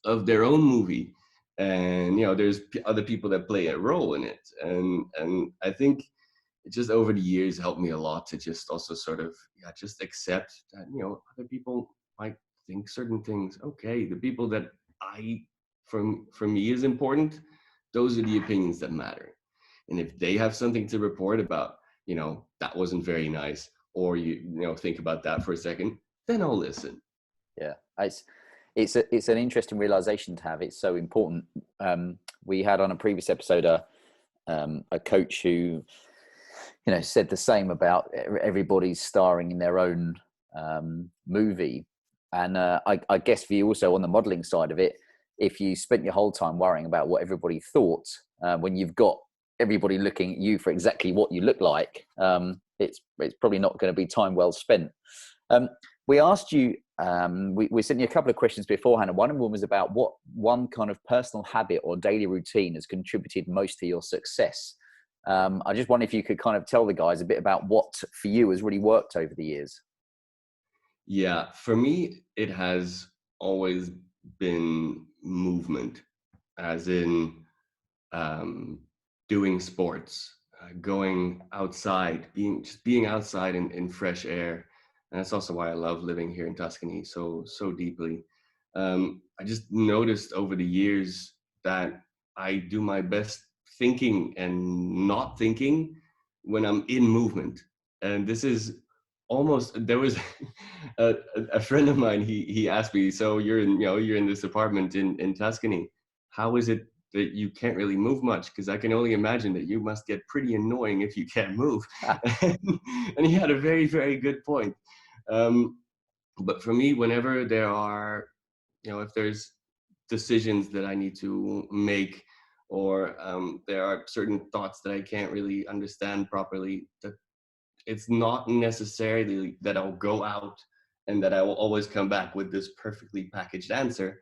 of their own movie, and you know, there's other people that play a role in it, and I think it just over the years helped me a lot to just also sort of, yeah, just accept that, you know, other people might think certain things. Okay, the people that I, for me is important, those are the opinions that matter. And if they have something to report about, you know, that wasn't very nice, or you know, think about that for a second, then I'll listen. Yeah, it's an interesting realization to have. It's so important. We had on a previous episode a coach who, you know, said the same about everybody's starring in their own movie. And I guess for you also on the modeling side of it, if you spent your whole time worrying about what everybody thought, when you've got everybody looking at you for exactly what you look like, it's probably not going to be time well spent. We asked you, we sent you a couple of questions beforehand, and one of them was about what one kind of personal habit or daily routine has contributed most to your success. I just wonder if you could kind of tell the guys a bit about what for you has really worked over the years. Yeah, for me, it has always been movement, as in doing sports, going outside, being outside in fresh air. And that's also why I love living here in Tuscany so deeply. I just noticed over the years that I do my best thinking and not thinking when I'm in movement. And this is almost, there was a friend of mine, he asked me, so you're in this apartment in Tuscany, how is it that you can't really move much? Because I can only imagine that you must get pretty annoying if you can't move. And he had a very, very good point. But for me, whenever there are, you know, if there's decisions that I need to make, or there are certain thoughts that I can't really understand properly, that it's not necessarily that I'll go out and that I will always come back with this perfectly packaged answer.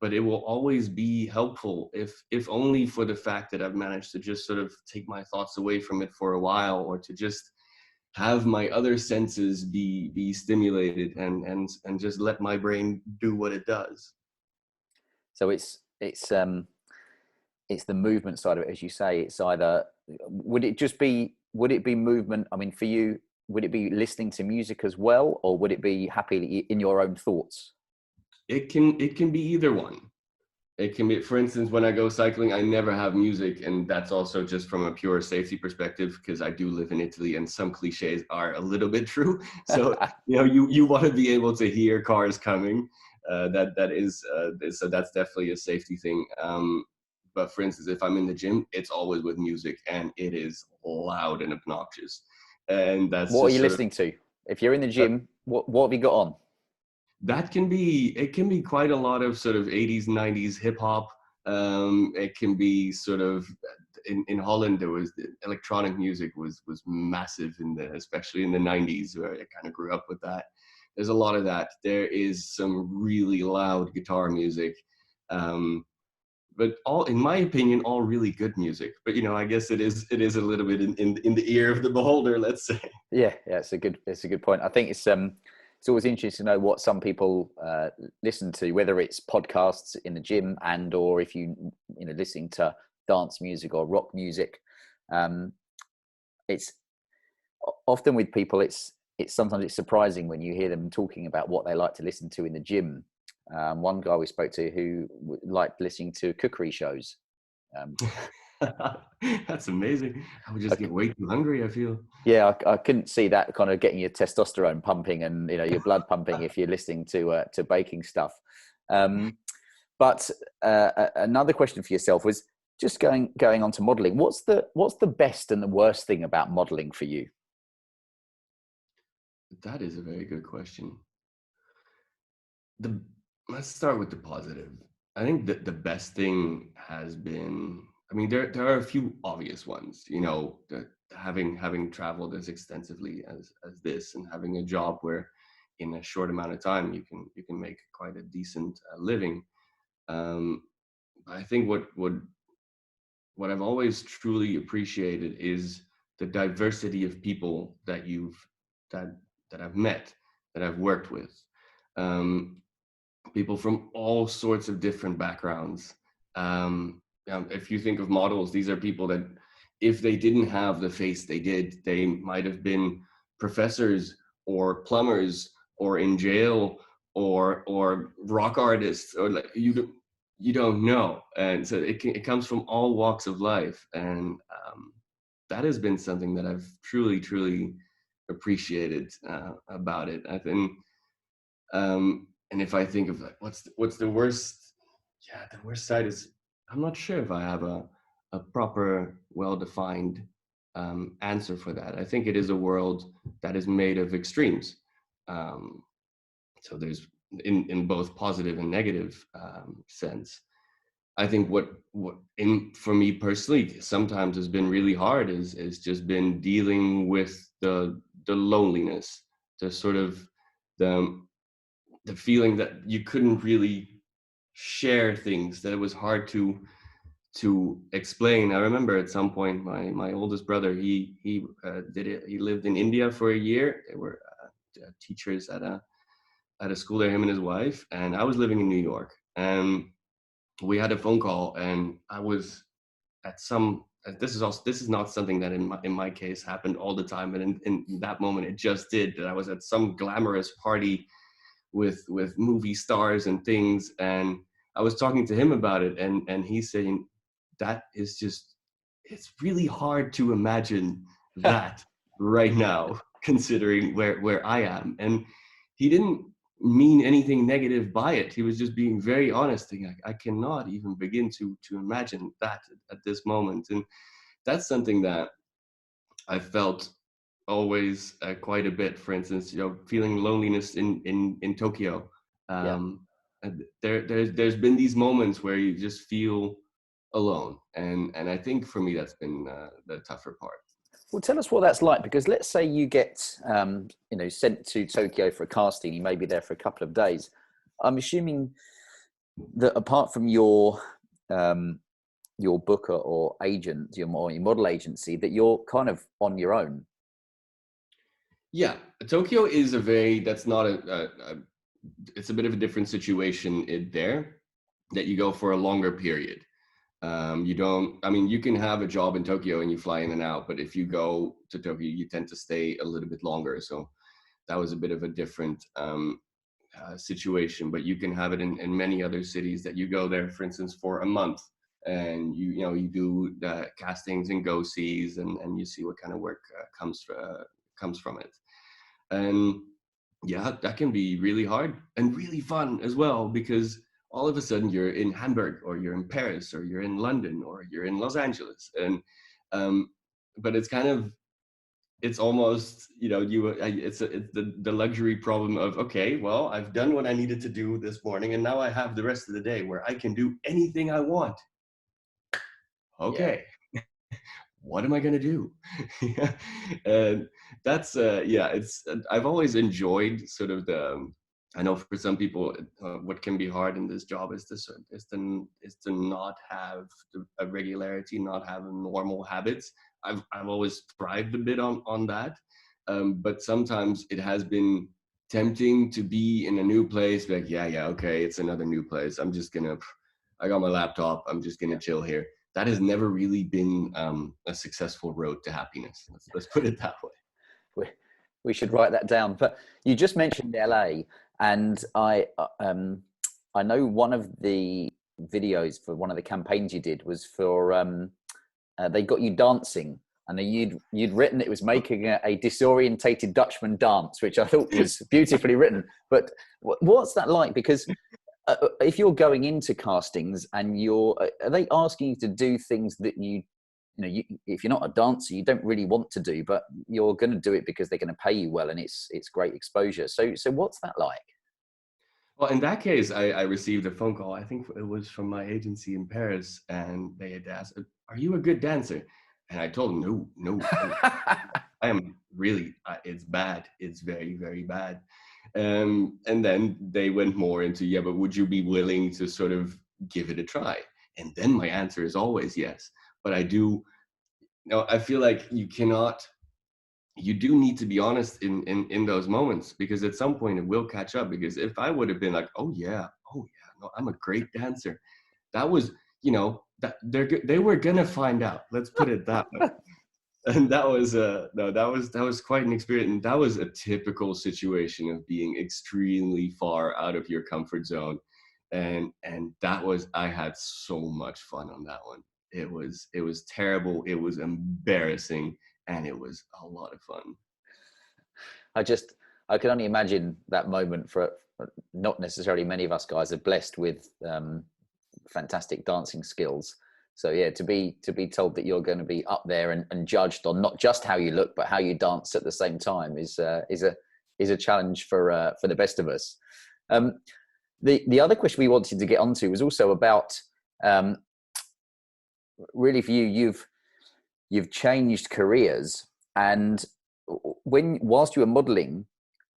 But it will always be helpful if only for the fact that I've managed to just sort of take my thoughts away from it for a while, or to just have my other senses be stimulated and just let my brain do what it does. So it's the movement side of it, as you say. It's either, would it be movement? I mean, for you, would it be listening to music as well, or would it be happily in your own thoughts? It can be either one. It can be, for instance, when I go cycling, I never have music, and that's also just from a pure safety perspective, because I do live in Italy, and some cliches are a little bit true. So you know, you want to be able to hear cars coming. That is so that's definitely a safety thing. But for instance, if I'm in the gym, it's always with music, and it is loud and obnoxious. And that's what are just you listening to if you're in the gym? What have you got on? That can be quite a lot of sort of 80s, 90s hip hop. It can be sort of in Holland, there was electronic music was massive especially in the 90s, where I kind of grew up with that. There's a lot of that. There is some really loud guitar music. But all, in my opinion, all really good music. But you know, I guess it is a little bit in the ear of the beholder, let's say. Yeah, it's a good point. I think it's always interesting to know what some people listen to, whether it's podcasts in the gym and or if you know, listening to dance music or rock music. It's often with people, it's sometimes it's surprising when you hear them talking about what they like to listen to in the gym. One guy we spoke to who liked listening to cookery shows. That's amazing. I would just get way too hungry, I feel. Yeah, I couldn't see that kind of getting your testosterone pumping and, you know, your blood pumping if you're listening to baking stuff. But another question for yourself was just going on to modeling. What's the best and the worst thing about modeling for you? That is a very good question. The Let's start with the positive. I think that the best thing has been, I mean, there are a few obvious ones, you know, that having traveled as extensively as this, and having a job where in a short amount of time you can make quite a decent living. Um, I think what I've always truly appreciated is the diversity of people that that I've met, that I've worked with. Um, People from all sorts of different backgrounds. If you think of models, these are people that, if they didn't have the face they did, they might have been professors or plumbers or in jail or rock artists, or like you don't know. And so it comes from all walks of life, and that has been something that I've truly appreciated about it. I think. And if I think of like what's the worst, yeah, the worst side is, I'm not sure if I have a proper, well-defined answer for that. I think it is a world that is made of extremes. Um, so there's in both positive and negative sense. I think what in for me personally sometimes has been really hard is just been dealing with the loneliness, the sort of the the feeling that you couldn't really share things, that it was hard to explain. I remember at some point my oldest brother, he did it. He lived in India for a year. They were teachers at a school there, him and his wife, and I was living in New York, and we had a phone call, and I was at some. This is not something that in my case happened all the time, but in that moment it just did. That I was at some glamorous party with movie stars and things, and I was talking to him about it, and he's saying that is just, it's really hard to imagine that right now, considering where I am. And he didn't mean anything negative by it. He was just being very honest, thinking, I cannot even begin to imagine that at this moment. And that's something that I felt always quite a bit. For instance, you know, feeling loneliness in Tokyo. Yeah. And there's been these moments where you just feel alone, and I think for me that's been the tougher part. Well, tell us what that's like, because let's say you get, sent to Tokyo for a casting. You may be there for a couple of days. I'm assuming that apart from your booker or agent, your model agency, that you're kind of on your own. Yeah, Tokyo is a very, that's not it's a bit of a different situation there, that you go for a longer period. You don't, I mean, you can have a job in Tokyo and you fly in and out, but if you go to Tokyo, you tend to stay a little bit longer. So that was a bit of a different situation, but you can have it in many other cities, that you go there, for instance, for a month, and you do the castings and go-sees, and you see what kind of work comes from it. And yeah, that can be really hard and really fun as well, because all of a sudden you're in Hamburg, or you're in Paris, or you're in London, or you're in Los Angeles. And but it's kind of, it's almost, it's the luxury problem of, okay, well, I've done what I needed to do this morning, and now I have the rest of the day where I can do anything I want. Okay. Yeah. What am I going to do? And that's it's, I've always enjoyed sort of I know for some people what can be hard in this job is to not have a regularity, not have normal habits. I've always thrived a bit on that, but sometimes it has been tempting to be in a new place, like okay, it's another new place, I got my laptop, I'm just gonna chill here. That has never really been a successful road to happiness. Let's put it that way. We should write that down. But you just mentioned LA, and I know one of the videos for one of the campaigns you did was for they got you dancing, and you'd written it was making a disorientated Dutchman dance, which I thought was beautifully written. But what's that like? Because if you're going into castings and are they asking you to do things that you if you're not a dancer, you don't really want to do, but you're going to do it because they're going to pay you well, and it's great exposure. So what's that like? Well, in that case, I received a phone call. I think it was from my agency in Paris, and they had asked, "Are you a good dancer?" And I told them, "No, I am really. It's bad. It's very, very bad." And then they went more into, "Yeah, but would you be willing to sort of give it a try?" And then my answer is always yes. But I do. I feel like you do need to be honest in those moments, because at some point it will catch up. Because if I would have been like, oh yeah, no, I'm a great dancer, that was, that they were gonna find out, let's put it that way. And that was no, that was quite an experience. And that was a typical situation of being extremely far out of your comfort zone. And that was, I had so much fun on that one. It was terrible, it was embarrassing, and it was a lot of fun. I can only imagine that moment. For not necessarily many of us guys are blessed with fantastic dancing skills. So yeah, to be told that you're going to be up there and judged on not just how you look, but how you dance at the same time is a challenge for the best of us. The other question we wanted to get onto was also about really for you. You've changed careers, and whilst you were modelling,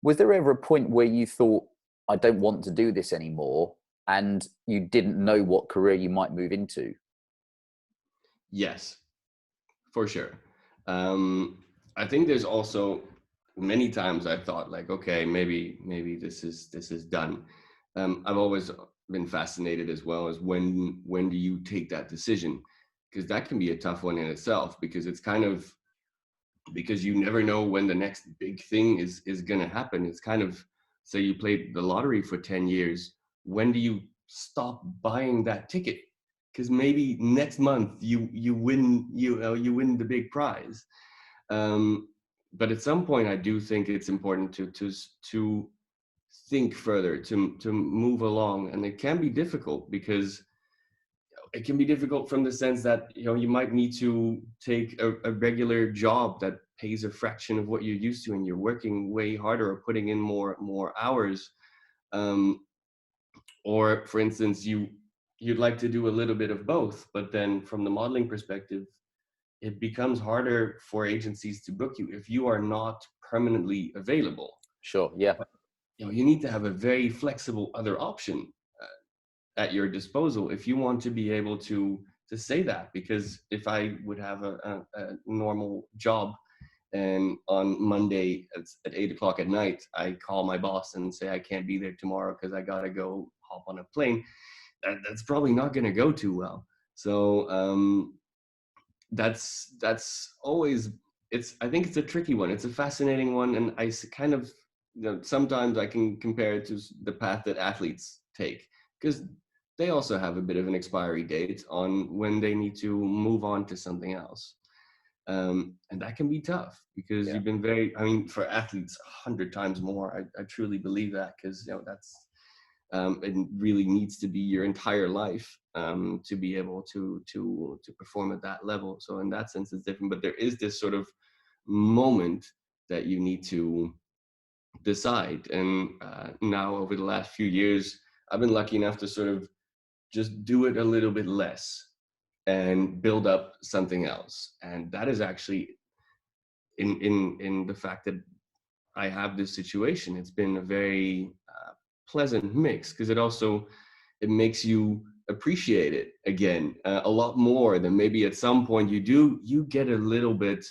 was there ever a point where you thought, I don't want to do this anymore, and you didn't know what career you might move into? Yes, for sure. I think there's also many times I thought like, okay, maybe this is done. I've always been fascinated as well as when do you take that decision? Because that can be a tough one in itself, because it's kind of, because you never know when the next big thing is going to happen. It's kind of, say you played the lottery for 10 years, when do you stop buying that ticket? Because maybe next month you win, you win the big prize. But at some point I do think it's important to think further, to move along. And it can be difficult, because it can be difficult from the sense that you might need to take a regular job that pays a fraction of what you're used to, and you're working way harder or putting in more hours. Or for instance, you'd like to do a little bit of both, but then from the modeling perspective, it becomes harder for agencies to book you if you are not permanently available. Sure, yeah. You need to have a very flexible other option at your disposal if you want to be able to say that. Because if I would have a normal job, and on Monday at 8 o'clock at night, I call my boss and say I can't be there tomorrow because I gotta go hop on a plane, that's probably not going to go too well. So that's always, I think it's a tricky one. It's a fascinating one, and I kind of, sometimes I can compare it to the path that athletes take, because they also have a bit of an expiry date on when they need to move on to something else. And that can be tough, because you've been for athletes 100 times more. I truly believe that, because that's it really needs to be your entire life to be able to perform at that level. So in that sense, it's different. But there is this sort of moment that you need to decide. And now over the last few years, I've been lucky enough to sort of just do it a little bit less and build up something else. And that is actually in the fact that I have this situation, it's been a very pleasant mix, because it makes you appreciate it again a lot more than maybe at some point you get a little bit,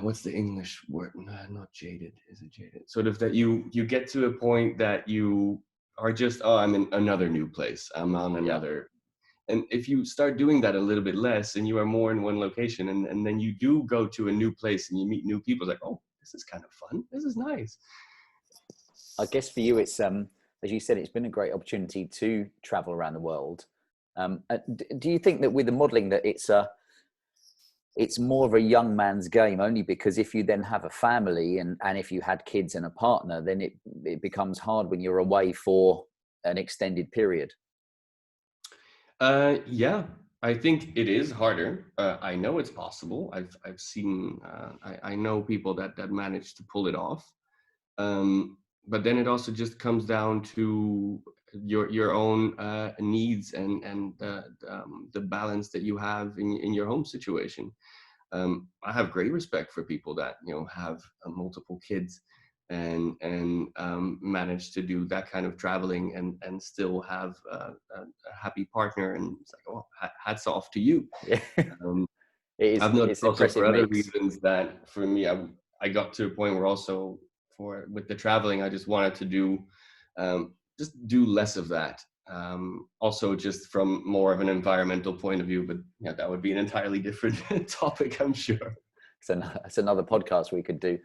what's the English word? Not jaded. Is it jaded? Sort of that you get to a point that you are just, oh, I'm in another new place. I'm on another. And if you start doing that a little bit less, and you are more in one location, and then you do go to a new place and you meet new people, it's like, oh, this is kind of fun. This is nice. I guess for you, it's as you said, it's been a great opportunity to travel around the world. Do you think that with the modelling that it's more of a young man's game, only because if you then have a family and if you had kids and a partner, then it becomes hard when you're away for an extended period? Yeah, I think it is harder. I know it's possible. I've seen. I know people that manage to pull it off. But then it also just comes down to your own needs and the balance that you have in your home situation. I have great respect for people that have multiple kids and manage to do that kind of traveling and still have a happy partner. And it's like, oh, hats off to you. Yeah. Um, It's I've noticed it's also impressive for other mix. reasons that for me, I got to a point where also with the traveling, I just wanted to just do less of that. Also just from more of an environmental point of view, but yeah, that would be an entirely different topic, I'm sure. It's another podcast we could do.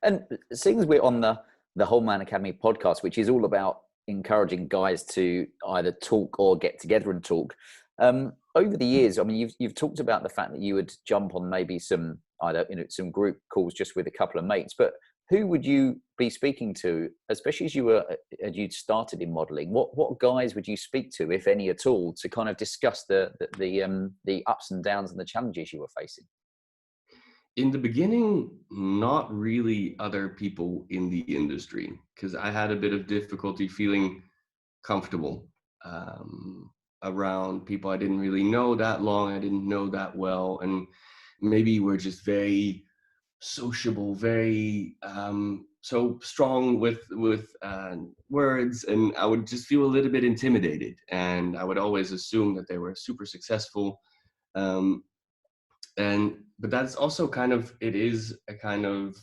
And seeing as we're on the Whole Man Academy podcast, which is all about encouraging guys to either talk or get together and talk. Over the years, I mean, you've talked about the fact that you would jump on maybe some some group calls just with a couple of mates, but who would you be speaking to, especially as you'd started in modelling? What guys would you speak to, if any at all, to kind of discuss the ups and downs and the challenges you were facing? In the beginning, not really other people in the industry, because I had a bit of difficulty feeling comfortable around people I didn't really know that long, I didn't know that well, and maybe we're just very sociable, very so strong with words, and I would just feel a little bit intimidated, and I would always assume that they were super successful. Um, but that's also kind of, it is a kind of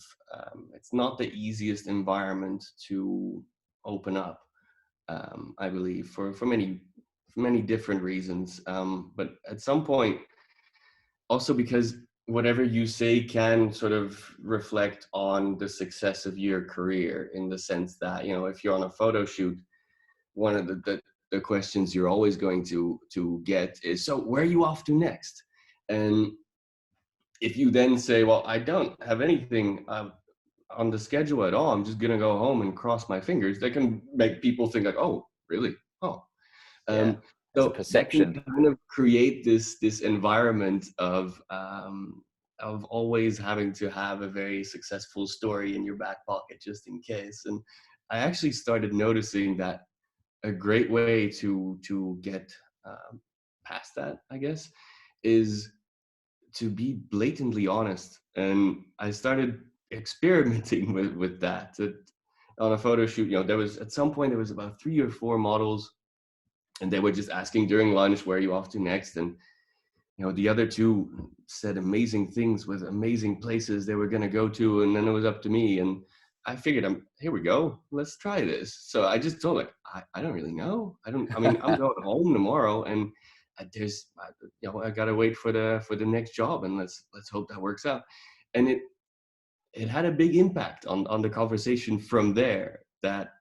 it's not the easiest environment to open up, I believe, for many different reasons, but at some point also because whatever you say can sort of reflect on the success of your career, in the sense that if you're on a photo shoot, one of the questions you're always going to get is, so where are you off to next? And if you then say, well, I don't have anything on the schedule at all, I'm just going to go home and cross my fingers, that can make people think like, oh, really? Oh. Yeah, Um, there's a so that can perception. kind of create this environment of always having to have a very successful story in your back pocket just in case. And I actually started noticing that a great way to get past that, I guess, is to be blatantly honest. And I started experimenting with that. On a photo shoot, there was at some point there was about 3 or 4 models, and they were just asking during lunch, where are you off to next? And the other 2 said amazing things with amazing places they were going to go to, and then it was up to me. And I figured, here we go, let's try this. So I just told her, I don't really know. I mean, I'm going home tomorrow, and I gotta wait for the next job, and let's hope that works out. And it had a big impact on the conversation from there, that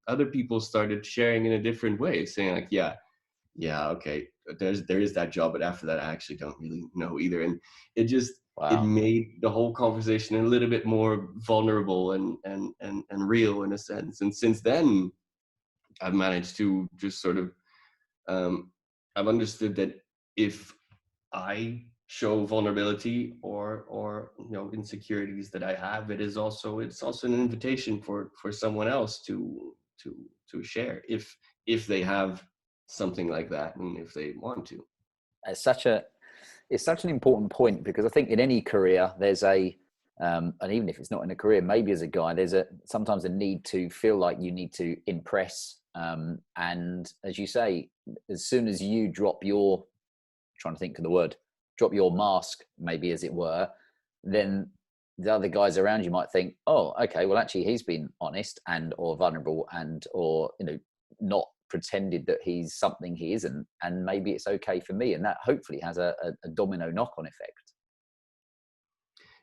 other people started sharing in a different way, saying like, yeah, okay, there is that job, but after that I actually don't really know either. And it Wow. made the whole conversation a little bit more vulnerable and real, in a sense. And since then I've managed to just sort of um, I've understood that if I show vulnerability or insecurities that I have, it's also an invitation for someone else to share, if they have something like that, and if they want to. It's such an important point, because I think in any career there's and even if it's not in a career, maybe as a guy, there's sometimes a need to feel like you need to impress. And as you say, as soon as you drop your, trying to think of the word, drop your mask, maybe, as it were, then the other guys around you might think, oh, okay, well, actually he's been honest and or vulnerable and or not pretended that he's something he isn't, and maybe it's okay for me. And that hopefully has a domino knock-on effect.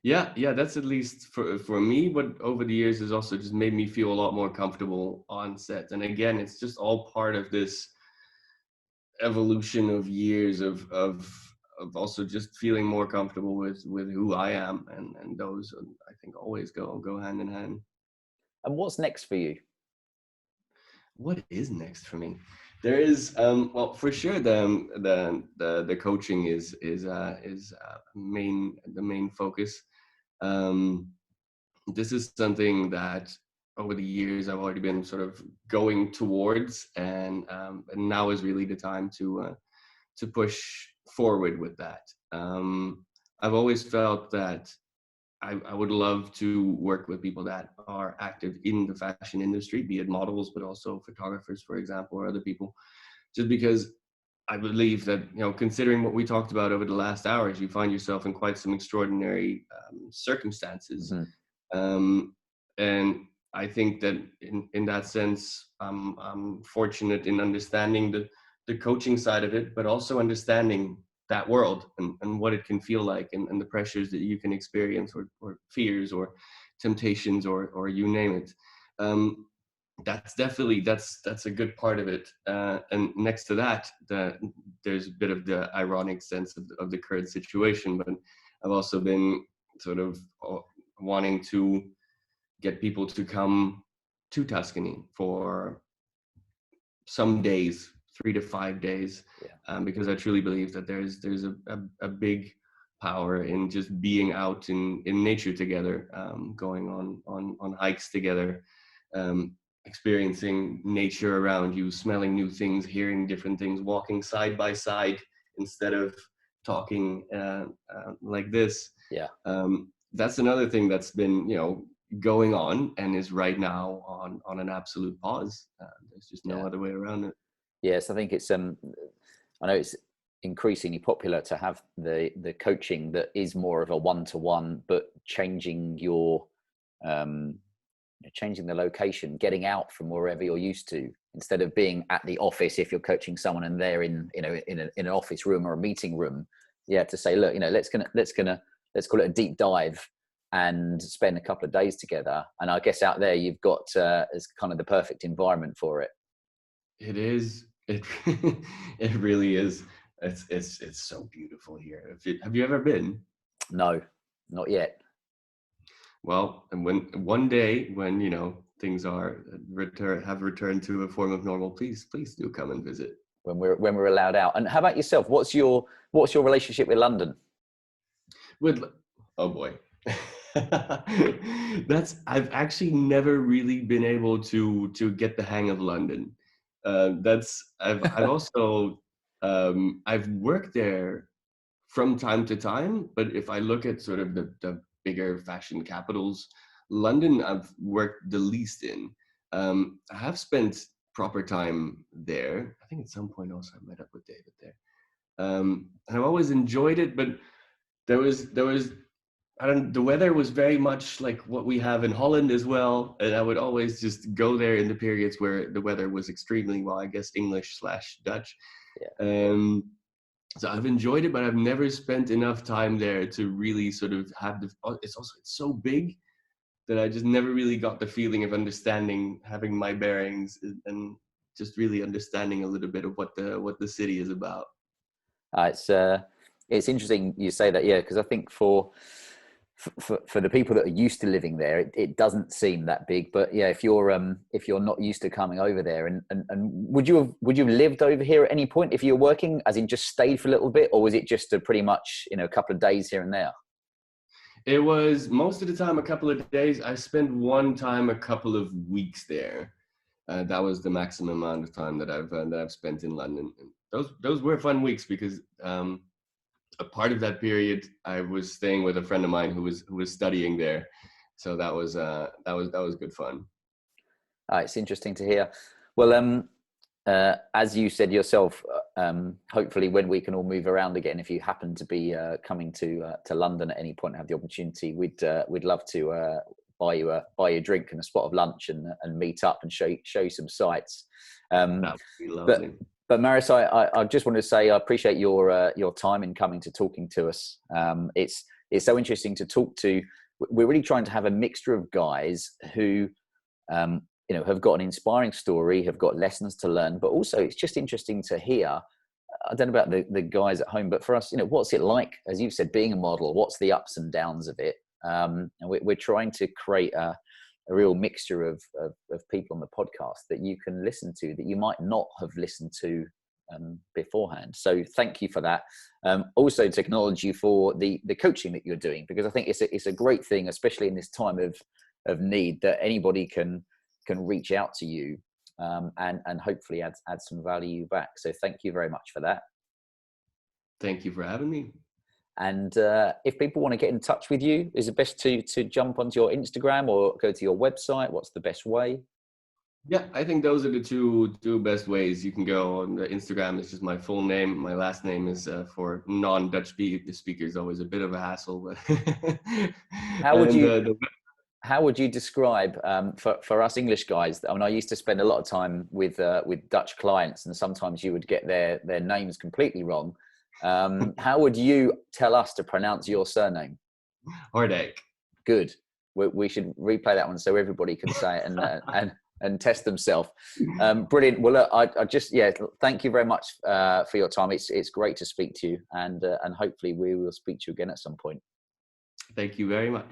Yeah, that's at least for me. But over the years has also just made me feel a lot more comfortable on set. And again, it's just all part of this evolution of years of also just feeling more comfortable with who I am, and those, I think, always go hand in hand. And what's next for you? what is next for me? There is, well, for sure, the coaching is the main focus. Um, this is something that over the years I've already been sort of going towards, and now is really the time to push forward with that. I've always felt that I would love to work with people that are active in the fashion industry, be it models, but also photographers, for example, or other people, just because I believe that, considering what we talked about over the last hours, you find yourself in quite some extraordinary circumstances. Mm-hmm. And I think that in that sense, I'm fortunate in understanding the coaching side of it, but also understanding that world and what it can feel like, and the pressures that you can experience, or fears or temptations, or you name it. That's definitely, that's a good part of it. And next to that, there's a bit of the ironic sense of the current situation, but I've also been sort of wanting to get people to come to Tuscany for some days, 3 to 5 days, because I truly believe that there's a big power in just being out in nature together, going on hikes together, experiencing nature around you, smelling new things, hearing different things, walking side by side instead of talking like this. Yeah. That's another thing that's been, going on, and is right now on an absolute pause. There's just no other way around it. Yes, I think it's I know it's increasingly popular to have the coaching that is more of a one-to-one, but changing changing the location, getting out from wherever you're used to, instead of being at the office. If you're coaching someone and they're in an office room or a meeting room, to say, look, let's call it a deep dive and spend a couple of days together. And I guess out there you've got it's kind of the perfect environment for it. It is. It it really is. It's so beautiful here. Have you ever been? No, not yet. Well, and when one day when things are have returned to a form of normal, please do come and visit when we're allowed out. And how about yourself? What's your relationship with London? Oh boy. I've actually never really been able to get the hang of London. I've also I've worked there from time to time, but if I look at sort of the bigger fashion capitals, London I've worked the least in. I have spent proper time there. I think at some point also I met up with David there. And I've always enjoyed it, but there was the weather was very much like what we have in Holland as well, and I would always just go there in the periods where the weather was extremely, well, I guess English/Dutch. So I've enjoyed it, but I've never spent enough time there to really sort of have it's so big that I just never really got the feeling of understanding, having my bearings, and just really understanding a little bit of what the city is about. It's interesting you say that, because I think for the people that are used to living there, it doesn't seem that big. But if you're not used to coming over there, and would you have lived over here at any point if you were working, as in just stayed for a little bit, or was it just a pretty much a couple of days here and there? It was most of the time a couple of days. I spent one time a couple of weeks there. That was the maximum amount of time that I've spent in London. And those were fun weeks because a part of that period I was staying with a friend of mine who was studying there, so that was good fun. It's interesting to hear. Well, as you said yourself, hopefully when we can all move around again, if you happen to be coming to London at any point and have the opportunity, we'd love to buy you a drink and a spot of lunch and meet up and show you some sights. That would be lovely. But Marius, I just wanted to say I appreciate your time in coming to talking to us. It's so interesting to talk to. We're really trying to have a mixture of guys who have got an inspiring story, have got lessons to learn, but also it's just interesting to hear. I don't know about the guys at home, but for us, what's it like, as you've said, being a model? What's the ups and downs of it? And we're trying to create a real mixture of people on the podcast that you can listen to that you might not have listened to beforehand. So thank you for that. Also to acknowledge you for the coaching that you're doing, because I think it's a great thing, especially in this time of need, that anybody can reach out to you and hopefully add some value back. So thank you very much for that. Thank you for having me. And if people want to get in touch with you, is it best to jump onto your Instagram or go to your website? What's the best way? Yeah, I think those are the two best ways. You can go on the Instagram. It's just my full name. My last name is for non-Dutch speakers always a bit of a hassle. But how would you describe for us English guys? I mean, I used to spend a lot of time with Dutch clients, and sometimes you would get their names completely wrong. How would you tell us to pronounce your surname? Hordijk. Good. We should replay that one so everybody can say it and test themselves. Brilliant. Well, look, I just thank you very much for your time. It's great to speak to you, and hopefully we will speak to you again at some point. Thank you very much.